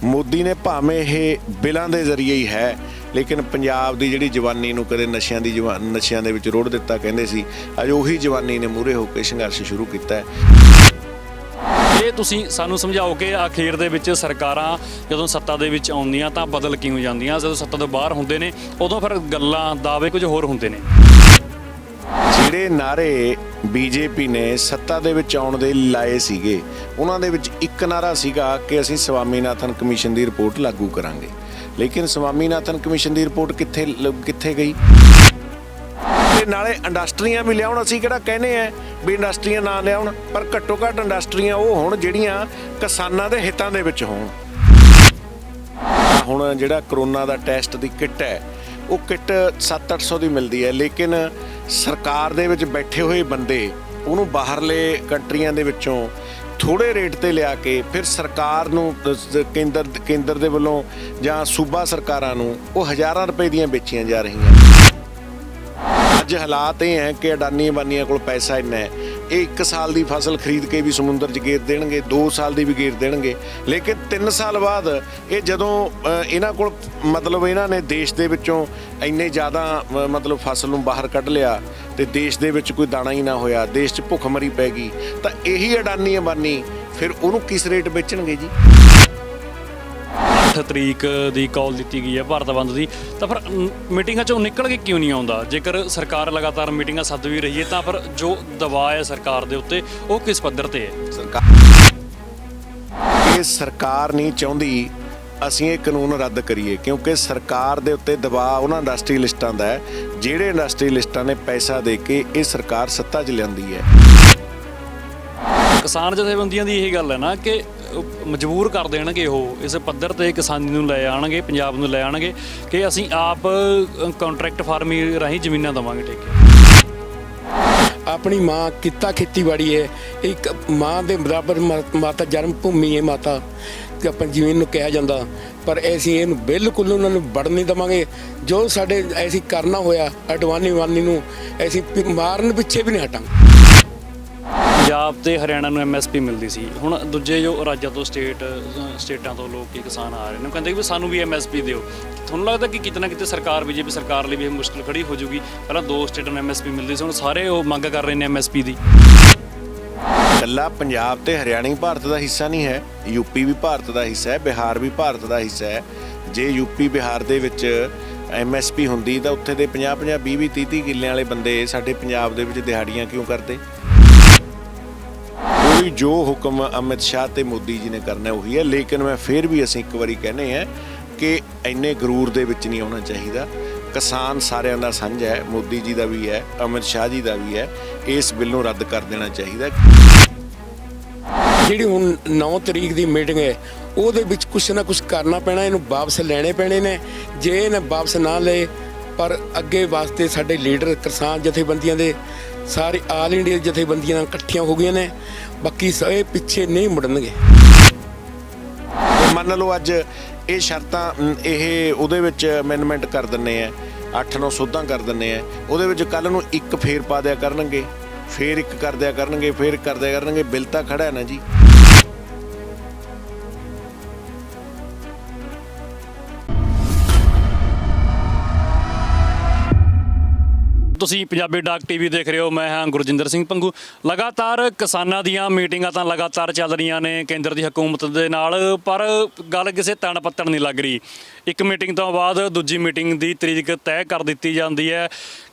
ਮੋਦੀ ਨੇ ਭਾਵੇਂ ਇਹ ਬਿਲਾਂ ਦੇ ਜ਼ਰੀਏ ਹੀ ਹੈ, ਲੇਕਿਨ ਪੰਜਾਬ ਦੀ ਜਿਹੜੀ ਜਵਾਨੀ ਨੂੰ ਕਦੇ ਨਸ਼ਿਆਂ ਦੇ ਵਿੱਚ ਰੋੜ ਦਿੱਤਾ ਕਹਿੰਦੇ ਸੀ, ਅੱਜ ਉਹੀ ਜਵਾਨੀ ਨੇ ਮੂਹਰੇ ਹੋ ਕੇ ਸੰਘਰਸ਼ ਸ਼ੁਰੂ ਕੀਤਾ ਹੈ। ਇਹ ਤੁਸੀਂ ਸਾਨੂੰ ਸਮਝਾਓ ਕਿ ਅਖੀਰ ਦੇ ਵਿੱਚ ਸਰਕਾਰਾਂ ਜਦੋਂ ਸੱਤਾ ਦੇ ਵਿੱਚ ਆਉਂਦੀਆਂ ਤਾਂ ਬਦਲ ਕਿਉਂ ਜਾਂਦੀਆਂ, ਜਦੋਂ ਸੱਤਾ ਤੋਂ ਬਾਹਰ ਹੁੰਦੇ ਨੇ ਉਦੋਂ ਫਿਰ ਗੱਲਾਂ ਦਾਅਵੇ ਕੁਝ ਹੋਰ ਹੁੰਦੇ ਨੇ। ਜਿਹੜੇ ਨਾਰੇ ਬੀਜੇਪੀ ਨੇ ਸੱਤਾ ਦੇ ਵਿੱਚ ਆਉਣ ਦੇ ਲਾਏ ਸੀਗੇ, ਉਹਨਾਂ ਦੇ ਵਿੱਚ ਇੱਕ ਨਾਰਾ ਸੀਗਾ ਕਿ ਅਸੀਂ ਸਵਾਮੀਨਾਥਨ ਕਮਿਸ਼ਨ ਦੀ ਰਿਪੋਰਟ ਲਾਗੂ ਕਰਾਂਗੇ, ਲੇਕਿਨ ਸਵਾਮੀਨਾਥਨ ਕਮਿਸ਼ਨ ਦੀ ਰਿਪੋਰਟ ਕਿੱਥੇ ਗਈ? ਤੇ ਨਾਲੇ ਇੰਡਸਟਰੀਆਂ ਵੀ ਲਿਆਉਣ, ਅਸੀਂ ਕਿਹੜਾ ਕਹਿੰਦੇ ਆ ਵੀ ਇੰਡਸਟਰੀਆਂ ਨਾ ਲਿਆਉਣ, ਪਰ ਘੱਟੋ ਘੱਟ ਇੰਡਸਟਰੀਆਂ ਉਹ ਹੋਣ ਜਿਹੜੀਆਂ ਕਿਸਾਨਾਂ ਦੇ ਹਿੱਤਾਂ ਦੇ ਵਿੱਚ ਹੋਣ। ਹੁਣ ਜਿਹੜਾ ਕਰੋਨਾ ਦਾ ਟੈਸਟ ਦੀ ਕਿੱਟ ਹੈ, ਉਹ ਕਿੱਟ 700-800 ਦੀ ਮਿਲਦੀ ਹੈ, ਲੇਕਿਨ ਸਰਕਾਰ ਦੇ ਵਿੱਚ ਬੈਠੇ ਹੋਏ ਬੰਦੇ ਉਹਨੂੰ ਬਾਹਰਲੇ ਕੰਟਰੀਆਂ ਦੇ ਵਿੱਚੋਂ ਥੋੜ੍ਹੇ ਰੇਟ 'ਤੇ ਲਿਆ ਕੇ ਫਿਰ ਸਰਕਾਰ ਨੂੰ ਕੇਂਦਰ ਦੇ ਵੱਲੋਂ ਜਾਂ ਸੂਬਾ ਸਰਕਾਰਾਂ ਨੂੰ ਉਹ ਹਜ਼ਾਰਾਂ ਰੁਪਏ ਦੀਆਂ ਵੇਚੀਆਂ ਜਾ ਰਹੀਆਂ। ਅੱਜ ਹਾਲਾਤ ਇਹ ਹੈ ਕਿ ਅਡਾਨੀ ਅੰਬਾਨੀਆਂ ਕੋਲ ਪੈਸਾ ਇੰਨਾ ਹੈ, ਇਹ 1 ਸਾਲ ਦੀ ਫਸਲ ਖਰੀਦ ਕੇ ਵੀ ਸਮੁੰਦਰ 'ਚ ਗੇਰ ਦੇਣਗੇ, 2 ਸਾਲ ਦੀ ਵੀ ਗੇਰ ਦੇਣਗੇ, ਲੇਕਿਨ 3 ਸਾਲ ਬਾਅਦ ਇਹ ਜਦੋਂ ਇਹਨਾਂ ਕੋਲ ਇਹਨਾਂ ਨੇ ਦੇਸ਼ ਦੇ ਵਿੱਚੋਂ ਇੰਨੇ ਜ਼ਿਆਦਾ ਫਸਲ ਨੂੰ ਬਾਹਰ ਕੱਢ ਲਿਆ ਤੇ ਦੇਸ਼ ਦੇ ਵਿੱਚ ਕੋਈ ਦਾਣਾ ਹੀ ਨਾ ਹੋਇਆ, ਦੇਸ਼ 'ਚ ਭੁੱਖਮਰੀ ਪੈ ਗਈ, ਤਾਂ ਇਹੀ ਅਡਾਨੀ ਅੰਬਾਨੀ ਫਿਰ ਉਹਨੂੰ ਕਿਸ ਰੇਟ ਵੇਚਣਗੇ ਜੀ? 8 ਤਰੀਕ ਦੀ ਕਾਲ ਦਿੱਤੀ ਗਈ ਹੈ ਭਾਰਤ ਬੰਦ ਦੀ, ਤਾਂ ਫਿਰ ਮੀਟਿੰਗਾਂ 'ਚੋਂ ਨਿਕਲ ਕੇ ਕਿਉਂ ਨਹੀਂ ਆਉਂਦਾ? ਜੇਕਰ ਸਰਕਾਰ ਲਗਾਤਾਰ ਮੀਟਿੰਗਾਂ ਸੱਦ ਵੀ ਰਹੀ ਹੈ ਤਾਂ ਫਿਰ ਜੋ ਦਬਾਅ ਹੈ ਸਰਕਾਰ ਦੇ ਉੱਤੇ ਉਹ ਕਿਸ ਪੱਧਰ ਤੇ ਹੈ? ਸਰਕਾਰ ਨਹੀਂ ਚਾਹੁੰਦੀ ਅਸੀਂ ਇਹ ਕਾਨੂੰਨ ਰੱਦ ਕਰੀਏ, ਕਿਉਂਕਿ ਸਰਕਾਰ ਦੇ ਉੱਤੇ ਦਬਾਅ ਉਹਨਾਂ ਇੰਡਸਟਰੀਅਲਿਸਟਾਂ ਦਾ ਹੈ ਜਿਹੜੇ ਇੰਡਸਟਰੀਅਲਿਸਟਾਂ ਨੇ ਪੈਸਾ ਦੇ ਕੇ ਇਹ ਸਰਕਾਰ ਸੱਤਾ 'ਚ ਲਿਆਂਦੀ ਹੈ। ਕਿਸਾਨ ਜਥੇਬੰਦੀਆਂ ਦੀ ਇਹ ਗੱਲ ਹੈ ਨਾ ਕਿ ਮਜਬੂਰ ਕਰ ਦੇਣਗੇ ਉਹ ਇਸ ਪੱਧਰ ਤੇ ਕਿਸਾਨੀ ਨੂੰ ਲੈ ਆਉਣਗੇ, ਪੰਜਾਬ ਨੂੰ ਲੈ ਆਉਣਗੇ ਕਿ ਅਸੀਂ ਆਪ ਕੰਟਰੈਕਟ ਫਾਰਮਿੰਗ ਰਾਹੀਂ ਜ਼ਮੀਨਾਂ ਦੇਵਾਂਗੇ ਠੇਕੇ। ਆਪਣੀ ਮਾਂ ਕਿੱਤਾ ਖੇਤੀਬਾੜੀ ਹੈ, ਇੱਕ ਮਾਂ ਦੇ ਬਰਾਬਰ ਮਾਤਾ ਜਨਮ ਭੂਮੀ ਹੈ ਮਾਤਾ ਕਿ ਆਪਾਂ ਜ਼ਮੀਨ ਨੂੰ ਕਿਹਾ ਜਾਂਦਾ, ਪਰ ਅਸੀਂ ਇਹਨੂੰ ਬਿਲਕੁਲ ਉਹਨਾਂ ਨੂੰ ਵੜਨ ਨਹੀਂ ਦੇਵਾਂਗੇ। ਜੋ ਸਾਡੇ ਅਸੀਂ ਕਰਨਾ ਹੋਇਆ ਅਡਵਾਨੀ ਨੂੰ ਅਸੀਂ ਮਾਰਨ ਪਿੱਛੇ ਵੀ ਨਹੀਂ ਹਟਾਂਗੇ। ਪੰਜਾਬ ਤੇ ਹਰਿਆਣਾ ਨੂੰ MSP ਮਿਲਦੀ ਸੀ, ਹੁਣ ਦੂਜੇ ਜੋ ਰਾਜਾਂ ਤੋਂ ਸਟੇਟਾਂ ਤੋਂ ਲੋਕ ਕਿਸਾਨ ਆ ਰਹੇ ਨੇ, ਕਹਿੰਦੇ ਕਿ ਸਾਨੂੰ ਵੀ MSP ਦਿਓ। ਤੁਹਾਨੂੰ ਲੱਗਦਾ ਕਿ ਕਿਤੇ ਨਾ ਕਿਤੇ ਸਰਕਾਰ BJP ਸਰਕਾਰ ਲਈ ਵੀ ਇਹ ਮੁਸ਼ਕਿਲ ਖੜੀ ਹੋ ਜਾਊਗੀ? ਪਹਿਲਾਂ 2 ਸਟੇਟਾਂ ਨੂੰ MSP ਮਿਲਦੀ ਸੀ, ਹੁਣ ਸਾਰੇ ਉਹ ਮੰਗ ਕਰ ਰਹੇ ਨੇ MSP ਦੀ। ਇਕੱਲਾ ਪੰਜਾਬ ਤੇ ਹਰਿਆਣਾ ਹੀ ਭਾਰਤ ਦਾ ਹਿੱਸਾ ਨਹੀਂ ਹੈ, UP ਵੀ ਭਾਰਤ ਦਾ ਹਿੱਸਾ ਹੈ, ਬਿਹਾਰ ਵੀ ਭਾਰਤ ਦਾ ਹਿੱਸਾ ਹੈ। ਜੇ UP ਬਿਹਾਰ ਦੇ ਵਿੱਚ MSP ਹੁੰਦੀ ਤਾਂ ਉੱਥੇ ਦੇ 50-50, 20-20, 30-30 ਕਿੱਲਿਆਂ ਵਾਲੇ ਬੰਦੇ ਸਾਡੇ ਪੰਜਾਬ ਦੇ ਵਿੱਚ ਦਿਹਾੜੀਆਂ ਕਿਉਂ ਕਰਦੇ? ਕੋਈ ਜੋ ਹੁਕਮ ਅਮਿਤ ਸ਼ਾਹ ਤੇ ਮੋਦੀ ਜੀ ਨੇ ਕਰਨਾ ਉਹੀ ਹੈ, ਲੇਕਿਨ ਮੈਂ ਫਿਰ ਵੀ ਅਸੀਂ ਇੱਕ ਵਾਰੀ ਕਹਿੰਦੇ ਹਾਂ ਕਿ ਇੰਨੇ ਗਰੂਰ ਦੇ ਵਿੱਚ ਨਹੀਂ ਆਉਣਾ ਚਾਹੀਦਾ। ਕਿਸਾਨ ਸਾਰਿਆਂ ਦਾ ਸਾਂਝਾ ਹੈ, ਮੋਦੀ ਜੀ ਦਾ ਵੀ ਹੈ, ਅਮਿਤ ਸ਼ਾਹ ਜੀ ਦਾ ਵੀ ਹੈ, ਇਸ ਬਿੱਲ ਨੂੰ ਰੱਦ ਕਰ ਦੇਣਾ ਚਾਹੀਦਾ। ਜਿਹੜੀ ਹੁਣ 9 ਤਰੀਕ ਦੀ ਮੀਟਿੰਗ ਹੈ ਉਹਦੇ ਵਿੱਚ ਕੁਛ ਨਾ ਕੁਛ ਕਰਨਾ ਪੈਣਾ, ਇਹਨੂੰ ਵਾਪਸ ਲੈਣੇ ਪੈਣੇ ਨੇ। ਜੇ ਇਹਨੇ ਵਾਪਸ ਨਾ ਲਏ ਪਰ ਅੱਗੇ ਵਾਸਤੇ ਸਾਡੇ ਲੀਡਰ ਕਿਸਾਨ ਜਥੇਬੰਦੀਆਂ ਦੇ ਸਾਰੇ ਆਲ ਇੰਡੀਆ ਜਥੇਬੰਦੀਆਂ ਇਕੱਠੀਆਂ ਹੋ ਗਈਆਂ ਨੇ, ਬਾਕੀ ਸਾਰੇ ਪਿੱਛੇ ਨਹੀਂ ਮੁੜਨਗੇ। ਮੰਨ ਲਓ ਅੱਜ ਇਹ ਸ਼ਰਤਾਂ ਇਹ ਉਹਦੇ ਵਿੱਚ ਅਮੈਂਡਮੈਂਟ ਕਰ ਦਿੰਦੇ ਆ, 8-9 ਸੋਧਾਂ ਕਰ ਦਿੰਦੇ ਆ, ਉਹਦੇ ਵਿੱਚ ਕੱਲ੍ਹ ਨੂੰ ਇੱਕ ਫੇਰ ਪਾ ਦਿਆ ਕਰਨਗੇ, ਫੇਰ ਇੱਕ ਕਰ ਦਿਆ ਕਰਨਗੇ, ਫੇਰ ਕਰ ਦਿਆ ਕਰਨਗੇ, ਬਿੱਲ ਤਾਂ ਖੜਾ ਹੈ ਨਾ ਜੀ। ਤੁਸੀਂ ਪੰਜਾਬੀ ਡਾਕ TV ਦੇਖ ਰਹੇ ਹੋ, ਮੈਂ ਹਾਂ ਗੁਰਜਿੰਦਰ ਸਿੰਘ ਪੰਗੂ। ਲਗਾਤਾਰ ਕਿਸਾਨਾਂ ਦੀਆਂ ਮੀਟਿੰਗਾਂ ਤਾਂ ਲਗਾਤਾਰ ਚੱਲ ਰਹੀਆਂ ਨੇ ਕੇਂਦਰ ਦੀ ਹਕੂਮਤ ਦੇ ਨਾਲ, ਪਰ ਗੱਲ ਕਿਸੇ ਤਣ ਪੱਤਣ ਨਹੀਂ ਲੱਗ ਰਹੀ। ਇੱਕ ਮੀਟਿੰਗ ਤੋਂ ਬਾਅਦ ਦੂਜੀ ਮੀਟਿੰਗ ਦੀ ਤਰੀਕ ਤੈਅ ਕਰ ਦਿੱਤੀ ਜਾਂਦੀ ਹੈ।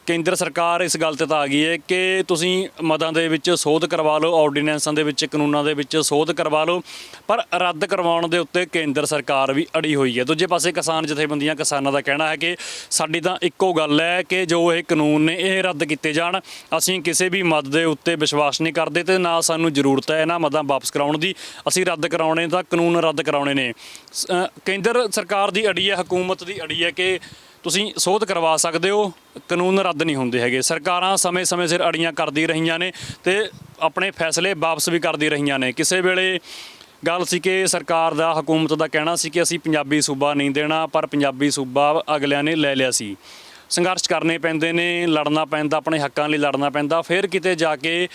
ਕੇਂਦਰ ਸਰਕਾਰ ਇਸ ਗੱਲ 'ਤੇ ਤਾਂ ਆ ਗਈ ਹੈ ਕਿ ਤੁਸੀਂ ਮਦਾਂ ਦੇ ਵਿੱਚ ਸੋਧ ਕਰਵਾ ਲਓ, ਆਰਡੀਨੈਂਸਾਂ ਦੇ ਵਿੱਚ, ਕਾਨੂੰਨਾਂ ਦੇ ਵਿੱਚ ਸੋਧ ਕਰਵਾ ਲਓ, ਪਰ ਰੱਦ ਕਰਵਾਉਣ ਦੇ ਉੱਤੇ ਕੇਂਦਰ ਸਰਕਾਰ ਵੀ ਅੜੀ ਹੋਈ ਹੈ। ਦੂਜੇ ਪਾਸੇ ਕਿਸਾਨ ਜਥੇਬੰਦੀਆਂ, ਕਿਸਾਨਾਂ ਦਾ ਕਹਿਣਾ ਹੈ ਕਿ ਸਾਡੀ ਤਾਂ ਇੱਕੋ ਗੱਲ ਹੈ ਕਿ ਜੋ ਇਹ ਕਾਨੂੰਨ ਨੇ ਇਹ ਰੱਦ ਕੀਤੇ ਜਾਣ। ਅਸੀਂ ਕਿਸੇ ਵੀ ਮਦ ਦੇ ਉੱਤੇ ਵਿਸ਼ਵਾਸ ਨਹੀਂ ਕਰਦੇ ਤੇ ਨਾ ਸਾਨੂੰ ਜ਼ਰੂਰਤ ਹੈ ਇਹਨਾਂ ਮਦਾਂ ਵਾਪਸ ਕਰਾਉਣ ਦੀ। ਅਸੀਂ ਰੱਦ ਕਰਾਉਣੇ ਤਾਂ ਕਾਨੂੰਨ ਰੱਦ ਕਰਾਉਣੇ ਨੇ। ਕੇਂਦਰ ਸਰਕਾਰ ਦੀ ਅੜੀ ਹੈ, ਹਕੂਮਤ ਦੀ ਅੜੀ ਹੈ ਕਿ ਤੁਸੀਂ ਸੋਧ ਕਰਵਾ ਸਕਦੇ ਹੋ, ਕਾਨੂੰਨ ਰੱਦ ਨਹੀਂ ਹੁੰਦੇ ਹੈਗੇ। ਸਰਕਾਰਾਂ ਸਮੇਂ-ਸਮੇਂ ਸਿਰ ਅੜੀਆਂ ਕਰਦੀ ਰਹੀਆਂ ਨੇ ਤੇ ਆਪਣੇ ਫੈਸਲੇ ਵਾਪਸ ਵੀ ਕਰਦੀ ਰਹੀਆਂ ਨੇ। ਕਿਸੇ ਵੇਲੇ ਗੱਲ ਸੀ ਕਿ ਸਰਕਾਰ ਦਾ, ਹਕੂਮਤ ਦਾ ਕਹਿਣਾ ਸੀ ਕਿ ਅਸੀਂ ਪੰਜਾਬੀ ਸੂਬਾ ਨਹੀਂ ਦੇਣਾ, ਪਰ ਪੰਜਾਬੀ ਸੂਬਾ ਅਗਲਿਆਂ ਨੇ ਲੈ ਲਿਆ ਸੀ। ਸੰਘਰਸ਼ ਕਰਨੇ ਪੈਂਦੇ ਨੇ, ਲੜਨਾ ਪੈਂਦਾ, ਆਪਣੇ ਹੱਕਾਂ ਲਈ ਲੜਨਾ ਪੈਂਦਾ, ਫਿਰ ਕਿਤੇ ਜਾ ਕੇ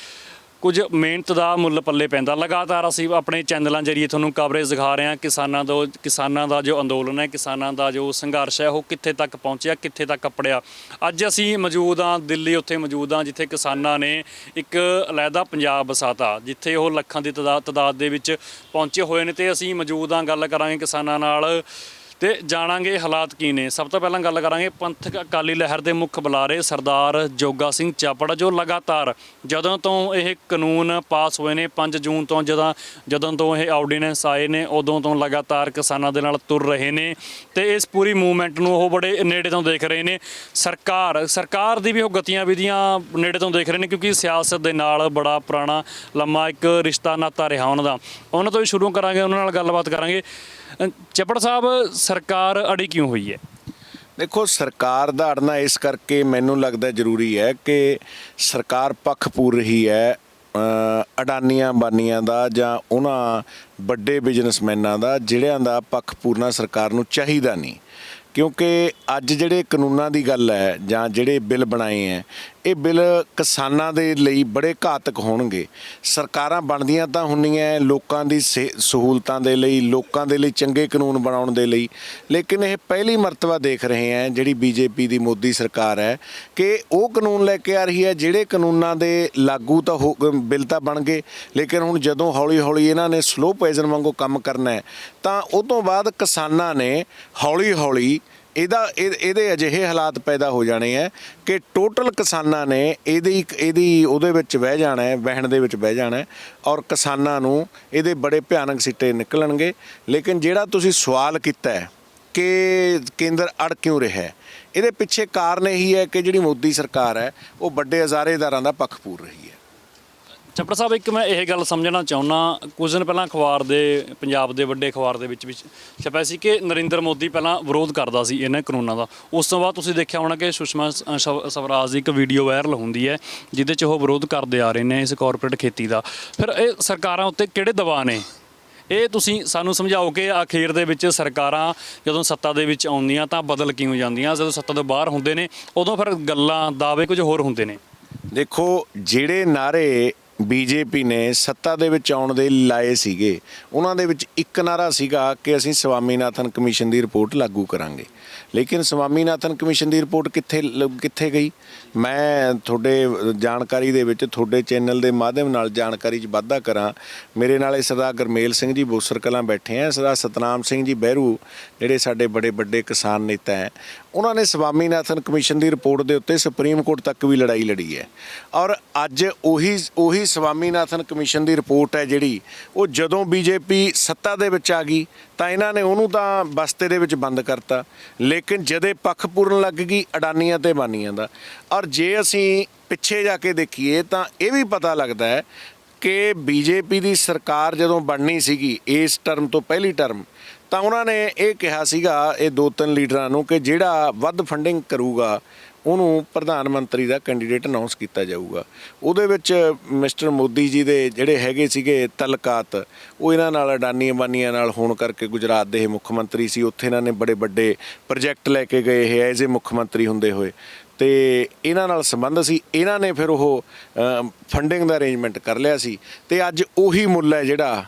ਕੁਝ ਮਿਹਨਤ ਦਾ ਮੁੱਲ ਪੱਲੇ ਪੈਂਦਾ। ਲਗਾਤਾਰ ਅਸੀਂ ਆਪਣੇ ਚੈਨਲਾਂ ਜ਼ਰੀਏ ਤੁਹਾਨੂੰ ਕਵਰੇਜ ਦਿਖਾ ਰਹੇ ਹਾਂ ਕਿਸਾਨਾਂ ਦਾ ਜੋ ਅੰਦੋਲਨ ਹੈ, ਕਿਸਾਨਾਂ ਦਾ ਜੋ ਸੰਘਰਸ਼ ਹੈ, ਉਹ ਕਿੱਥੇ ਤੱਕ ਪਹੁੰਚਿਆ, ਕਿੱਥੇ ਤੱਕ ਕੱਪੜਿਆ। ਅੱਜ ਅਸੀਂ ਮੌਜੂਦ ਹਾਂ ਦਿੱਲੀ, ਉੱਥੇ ਮੌਜੂਦ ਹਾਂ ਜਿੱਥੇ ਕਿਸਾਨਾਂ ਨੇ ਇੱਕ ਅਲੱਗਾ ਪੰਜਾਬ ਵਸਾਤਾ, ਜਿੱਥੇ ਉਹ ਲੱਖਾਂ ਦੀ ਤਾਦਾਦ ਦੇ ਵਿੱਚ ਪਹੁੰਚੇ ਹੋਏ ਨੇ। ਤੇ ਅਸੀਂ ਮੌਜੂਦ ਹਾਂ, ਗੱਲ ਕਰਾਂਗੇ ਕਿਸਾਨਾਂ ਨਾਲ ਤੇ ਜਾਣਾਂਗੇ ਹਾਲਾਤ ਕੀ ਨੇ। ਸਭ ਤੋਂ ਪਹਿਲਾਂ ਗੱਲ ਕਰਾਂਗੇ ਪੰਥਕ ਅਕਾਲੀ ਲਹਿਰ ਦੇ ਮੁੱਖ ਬੁਲਾਰੇ ਸਰਦਾਰ ਜੋਗਾ ਸਿੰਘ ਚਾਪੜ, ਜੋ ਲਗਾਤਾਰ ਜਦੋਂ ਤੋਂ ਇਹ ਕਾਨੂੰਨ ਪਾਸ ਹੋਏ ਨੇ 5 ਜੂਨ ਤੋਂ, ਜਦੋਂ ਤੋਂ ਇਹ ਆਰਡੀਨੈਂਸ ਆਏ ਨੇ, ਉਦੋਂ ਤੋਂ ਲਗਾਤਾਰ ਕਿਸਾਨਾਂ ਦੇ ਨਾਲ ਤੁਰ ਰਹੇ ਨੇ ਤੇ ਇਸ ਪੂਰੀ ਮੂਵਮੈਂਟ ਨੂੰ ਉਹ ਬੜੇ ਨੇੜੇ ਤੋਂ ਦੇਖ ਰਹੇ ਨੇ। ਸਰਕਾਰ ਦੀ ਵੀ ਉਹ ਗਤੀਆਂ ਵਿਧੀਆਂ ਨੇੜੇ ਤੋਂ ਦੇਖ ਰਹੇ ਨੇ, ਕਿਉਂਕਿ ਸਿਆਸਤ ਦੇ ਨਾਲ ਬੜਾ ਪੁਰਾਣਾ ਲੰਮਾ ਇੱਕ ਰਿਸ਼ਤਾ ਨਾਤਾ ਰਿਹਾ ਉਹਨਾਂ ਦਾ। ਉਹਨਾਂ ਤੋਂ ਹੀ ਸ਼ੁਰੂ ਕਰਾਂਗੇ, ਉਹਨਾਂ ਨਾਲ ਗੱਲਬਾਤ ਕਰਾਂਗੇ। ਚੱਪੜ ਸਾਹਿਬ, ਸਰਕਾਰ ਅੜੀ ਕਿਉਂ ਹੋਈ ਹੈ? ਦੇਖੋ, ਸਰਕਾਰ ਦਾ ਅੜਨਾ ਇਸ ਕਰਕੇ ਮੈਨੂੰ ਲੱਗਦਾ ਜ਼ਰੂਰੀ ਹੈ ਕਿ ਸਰਕਾਰ ਪੱਖ ਪੂਰ ਰਹੀ ਹੈ ਅਡਾਨੀਆਂ ਬਾਨੀਆਂ ਦਾ ਜਾਂ ਉਹਨਾਂ ਵੱਡੇ ਬਿਜ਼ਨਸਮੈਨਾਂ ਦਾ, ਜਿਹੜਿਆਂ ਦਾ ਪੱਖ ਪੂਰਨਾ ਸਰਕਾਰ ਨੂੰ ਚਾਹੀਦਾ ਨਹੀਂ। ਕਿਉਂਕਿ ਅੱਜ ਜਿਹੜੇ ਕਾਨੂੰਨਾਂ ਦੀ ਗੱਲ ਹੈ ਜਾਂ ਜਿਹੜੇ ਬਿੱਲ ਬਣਾਏ ਹੈ, ਇਹ ਬਿੱਲ ਕਿਸਾਨਾਂ ਦੇ ਲਈ ਬੜੇ ਘਾਤਕ ਹੋਣਗੇ। ਸਰਕਾਰਾਂ ਬਣਦੀਆਂ ਤਾਂ ਹੁੰਦੀਆਂ ਲੋਕਾਂ ਦੀ ਸਹੂਲਤਾਂ ਦੇ ਲਈ, ਲੋਕਾਂ ਦੇ ਲਈ ਚੰਗੇ ਕਾਨੂੰਨ ਬਣਾਉਣ ਦੇ ਲਈ, ਲੇਕਿਨ ਇਹ ਪਹਿਲੀ ਮਰਤਬਾ ਦੇਖ ਰਹੇ ਹੈ ਜਿਹੜੀ ਬੀਜੇਪੀ ਦੀ ਮੋਦੀ ਸਰਕਾਰ ਹੈ ਕਿ ਉਹ ਕਾਨੂੰਨ ਲੈ ਕੇ ਆ ਰਹੀ ਹੈ ਜਿਹੜੇ ਕਾਨੂੰਨਾਂ ਦੇ ਲਾਗੂ ਤਾਂ ਬਿੱਲ ਤਾਂ ਬਣ ਗਏ, ਲੇਕਿਨ ਹੁਣ ਜਦੋਂ ਹੌਲੀ ਹੌਲੀ ਇਹਨਾਂ ਨੇ ਸਲੋ ਪੋਇਜ਼ਨ ਵਾਂਗੂ ਕੰਮ ਕਰਨਾ ਹੈ ਤਾਂ ਉਹ ਤੋਂ ਬਾਅਦ ਕਿਸਾਨਾਂ ਨੇ ਹੌਲੀ ਹੌਲੀ ਇਹਦੇ ਅਜਿਹੇ ਹਾਲਾਤ ਪੈਦਾ ਹੋ ਜਾਣੇ ਹੈ ਕਿ ਟੋਟਲ ਕਿਸਾਨਾਂ ਨੇ ਇਹਦੀ ਉਹਦੇ ਵਿੱਚ ਬਹਿ ਜਾਣਾ ਹੈ, ਵਹਿਣ ਦੇ ਵਿੱਚ ਬਹਿ ਜਾਣਾ ਹੈ ਔਰ ਕਿਸਾਨਾਂ ਨੂੰ ਇਹਦੇ ਬੜੇ ਭਿਆਨਕ ਸਿੱਟੇ ਨਿਕਲਣਗੇ। ਲੇਕਿਨ ਜਿਹੜਾ ਤੁਸੀਂ ਸਵਾਲ ਕੀਤਾ ਹੈ ਕਿ ਕੇਂਦਰ ਅੜ ਕਿਉਂ ਰਿਹਾ ਹੈ, ਇਹਦੇ ਪਿੱਛੇ ਕਾਰਨ ਇਹੀ ਹੈ ਕਿ ਜਿਹੜੀ ਮੋਦੀ ਸਰਕਾਰ ਹੈ ਉਹ ਵੱਡੇ ਹਜ਼ਾਰੇਦਾਰਾਂ ਦਾ ਪੱਖ ਪੂਰ ਰਹੀ ਹੈ। ਚੱਪੜ ਸਾਹਿਬ, ਇੱਕ ਮੈਂ ਇਹ ਗੱਲ ਸਮਝਣਾ ਚਾਹੁੰਦਾ, ਕੁਝ ਦਿਨ ਪਹਿਲਾਂ ਅਖਬਾਰ ਦੇ, ਪੰਜਾਬ ਦੇ ਵੱਡੇ ਅਖਬਾਰ ਦੇ ਵਿੱਚ ਛਪਿਆ ਸੀ ਕਿ ਨਰਿੰਦਰ ਮੋਦੀ ਪਹਿਲਾਂ ਵਿਰੋਧ ਕਰਦਾ ਸੀ ਇਹਨਾਂ ਕਾਨੂੰਨਾਂ ਦਾ। ਉਸ ਤੋਂ ਬਾਅਦ ਤੁਸੀਂ ਦੇਖਿਆ ਹੋਣਾ ਕਿ ਸੁਸ਼ਮਾ ਸਵਰਾਜ ਦੀ ਇੱਕ ਵੀਡੀਓ ਵਾਇਰਲ ਹੁੰਦੀ ਹੈ ਜਿਹਦੇ 'ਚ ਉਹ ਵਿਰੋਧ ਕਰਦੇ ਆ ਰਹੇ ਨੇ ਇਸ ਕਾਰਪੋਰੇਟ ਖੇਤੀ ਦਾ। ਫਿਰ ਇਹ ਸਰਕਾਰਾਂ ਉੱਤੇ ਕਿਹੜੇ ਦਬਾਅ ਨੇ? ਇਹ ਤੁਸੀਂ ਸਾਨੂੰ ਸਮਝਾਓ ਕਿ ਅਖੀਰ ਦੇ ਵਿੱਚ ਸਰਕਾਰਾਂ ਜਦੋਂ ਸੱਤਾ ਦੇ ਵਿੱਚ ਆਉਂਦੀਆਂ ਤਾਂ ਬਦਲ ਕਿਉਂ ਜਾਂਦੀਆਂ, ਜਦੋਂ ਸੱਤਾ ਤੋਂ ਬਾਹਰ ਹੁੰਦੇ ਨੇ ਉਦੋਂ ਫਿਰ ਗੱਲਾਂ ਦਾਅਵੇ ਕੁਝ ਹੋਰ ਹੁੰਦੇ ਨੇ। ਦੇਖੋ, ਜਿਹੜੇ ਨਾਅਰੇ ਬੀਜੇਪੀ ਨੇ ਸੱਤਾ ਦੇ ਵਿੱਚ ਆਉਣ ਦੇ ਲਾਏ ਸੀਗੇ, ਉਹਨਾਂ ਦੇ ਵਿੱਚ ਇੱਕ ਨਾਅਰਾ ਸੀਗਾ ਕਿ ਅਸੀਂ ਸਵਾਮੀਨਾਥਨ ਕਮਿਸ਼ਨ ਦੀ ਰਿਪੋਰਟ ਲਾਗੂ ਕਰਾਂਗੇ। ਲੇਕਿਨ ਸਵਾਮੀਨਾਥਨ ਕਮਿਸ਼ਨ ਦੀ ਰਿਪੋਰਟ ਕਿੱਥੇ ਗਈ? ਮੈਂ ਤੁਹਾਡੇ ਜਾਣਕਾਰੀ ਦੇ ਵਿੱਚ, ਤੁਹਾਡੇ ਚੈਨਲ ਦੇ ਮਾਧਿਅਮ ਨਾਲ ਜਾਣਕਾਰੀ 'ਚ ਵਾਧਾ ਕਰਾਂ। ਮੇਰੇ ਨਾਲ ਸਰਦਾਰ ਗੁਰਮੇਲ ਸਿੰਘ ਜੀ ਬੋਸਰ ਕਲਾਂ ਬੈਠੇ ਆ, ਸਰਦਾਰ ਸਤਨਾਮ ਸਿੰਘ ਜੀ ਬਹਿਰੂ ਜਿਹੜੇ ਸਾਡੇ ਬੜੇ ਵੱਡੇ ਕਿਸਾਨ ਨੇਤਾ ਹੈ, ਉਹਨਾਂ ਨੇ ਸਵਾਮੀਨਾਥਨ ਕਮਿਸ਼ਨ ਦੀ ਰਿਪੋਰਟ ਦੇ ਉੱਤੇ ਸੁਪਰੀਮ ਕੋਰਟ ਤੱਕ ਵੀ ਲੜਾਈ ਲੜੀ ਹੈ। ਔਰ ਅੱਜ ਉਹੀ ਸਵਾਮੀਨਾਥਨ ਕਮਿਸ਼ਨ ਦੀ ਰਿਪੋਰਟ ਹੈ ਜਿਹੜੀ ਉਹ ਜਦੋਂ ਬੀਜੇਪੀ ਸੱਤਾ ਦੇ ਵਿੱਚ ਆ ਗਈ ਤਾਂ ਇਹਨਾਂ ਨੇ ਉਹਨੂੰ ਤਾਂ ਬਸਤੇ ਦੇ ਵਿੱਚ ਬੰਦ ਕਰਤਾ, ਲੇਕਿਨ ਜਦੇ ਪੱਖ ਪੂਰਨ ਲੱਗ ਗਈ ਅਡਾਨੀਆਂ ਤੇ ਬਾਨੀਆਂ ਦਾ। ਔਰ ਜੇ ਅਸੀਂ ਪਿੱਛੇ ਜਾ ਕੇ ਦੇਖੀਏ ਤਾਂ ਇਹ ਵੀ ਪਤਾ ਲੱਗਦਾ ਹੈ ਕਿ ਬੀਜੇਪੀ ਦੀ ਸਰਕਾਰ ਜਦੋਂ ਬਣਨੀ ਸੀਗੀ ਇਸ ਟਰਮ ਤੋਂ ਪਹਿਲੀ ਟਰਮ, ਤਾਂ ਉਹਨਾਂ ਨੇ ਇਹ ਕਿਹਾ ਸੀਗਾ ਇਹ 2-3 ਲੀਡਰਾਂ ਨੂੰ ਕਿ ਜਿਹੜਾ ਵੱਧ ਫੰਡਿੰਗ ਕਰੂਗਾ ਉਹਨੂੰ ਪ੍ਰਧਾਨ ਮੰਤਰੀ ਦਾ ਕੈਂਡੀਡੇਟ ਅਨਾਉਂਸ ਕੀਤਾ ਜਾਊਗਾ। ਉਹਦੇ ਵਿੱਚ ਮਿਸਟਰ ਮੋਦੀ ਜੀ ਦੇ ਜਿਹੜੇ ਹੈਗੇ ਸੀਗੇ ਤਲਕਾਤ, ਉਹ ਇਹਨਾਂ ਨਾਲ ਅਡਾਨੀ ਅੰਬਾਨੀਆਂ ਨਾਲ ਹੋਣ ਕਰਕੇ ਗੁਜਰਾਤ ਦੇ ਇਹ ਮੁੱਖ ਮੰਤਰੀ ਸੀ, ਉੱਥੇ ਇਹਨਾਂ ਨੇ ਬੜੇ ਵੱਡੇ ਪ੍ਰੋਜੈਕਟ ਲੈ ਕੇ ਗਏ ਇਹ ਐਜ਼ ਏ ਮੁੱਖ ਮੰਤਰੀ ਹੁੰਦੇ ਹੋਏ, ਤੇ ਇਹਨਾਂ ਨਾਲ ਸੰਬੰਧ ਸੀ। ਇਹਨਾਂ ਨੇ ਫਿਰ ਉਹ ਫੰਡਿੰਗ ਦਾ ਅਰੇਂਜਮੈਂਟ ਕਰ ਲਿਆ ਸੀ ਤੇ ਅੱਜ ਉਹੀ ਮੁੱਲ ਹੈ ਜਿਹੜਾ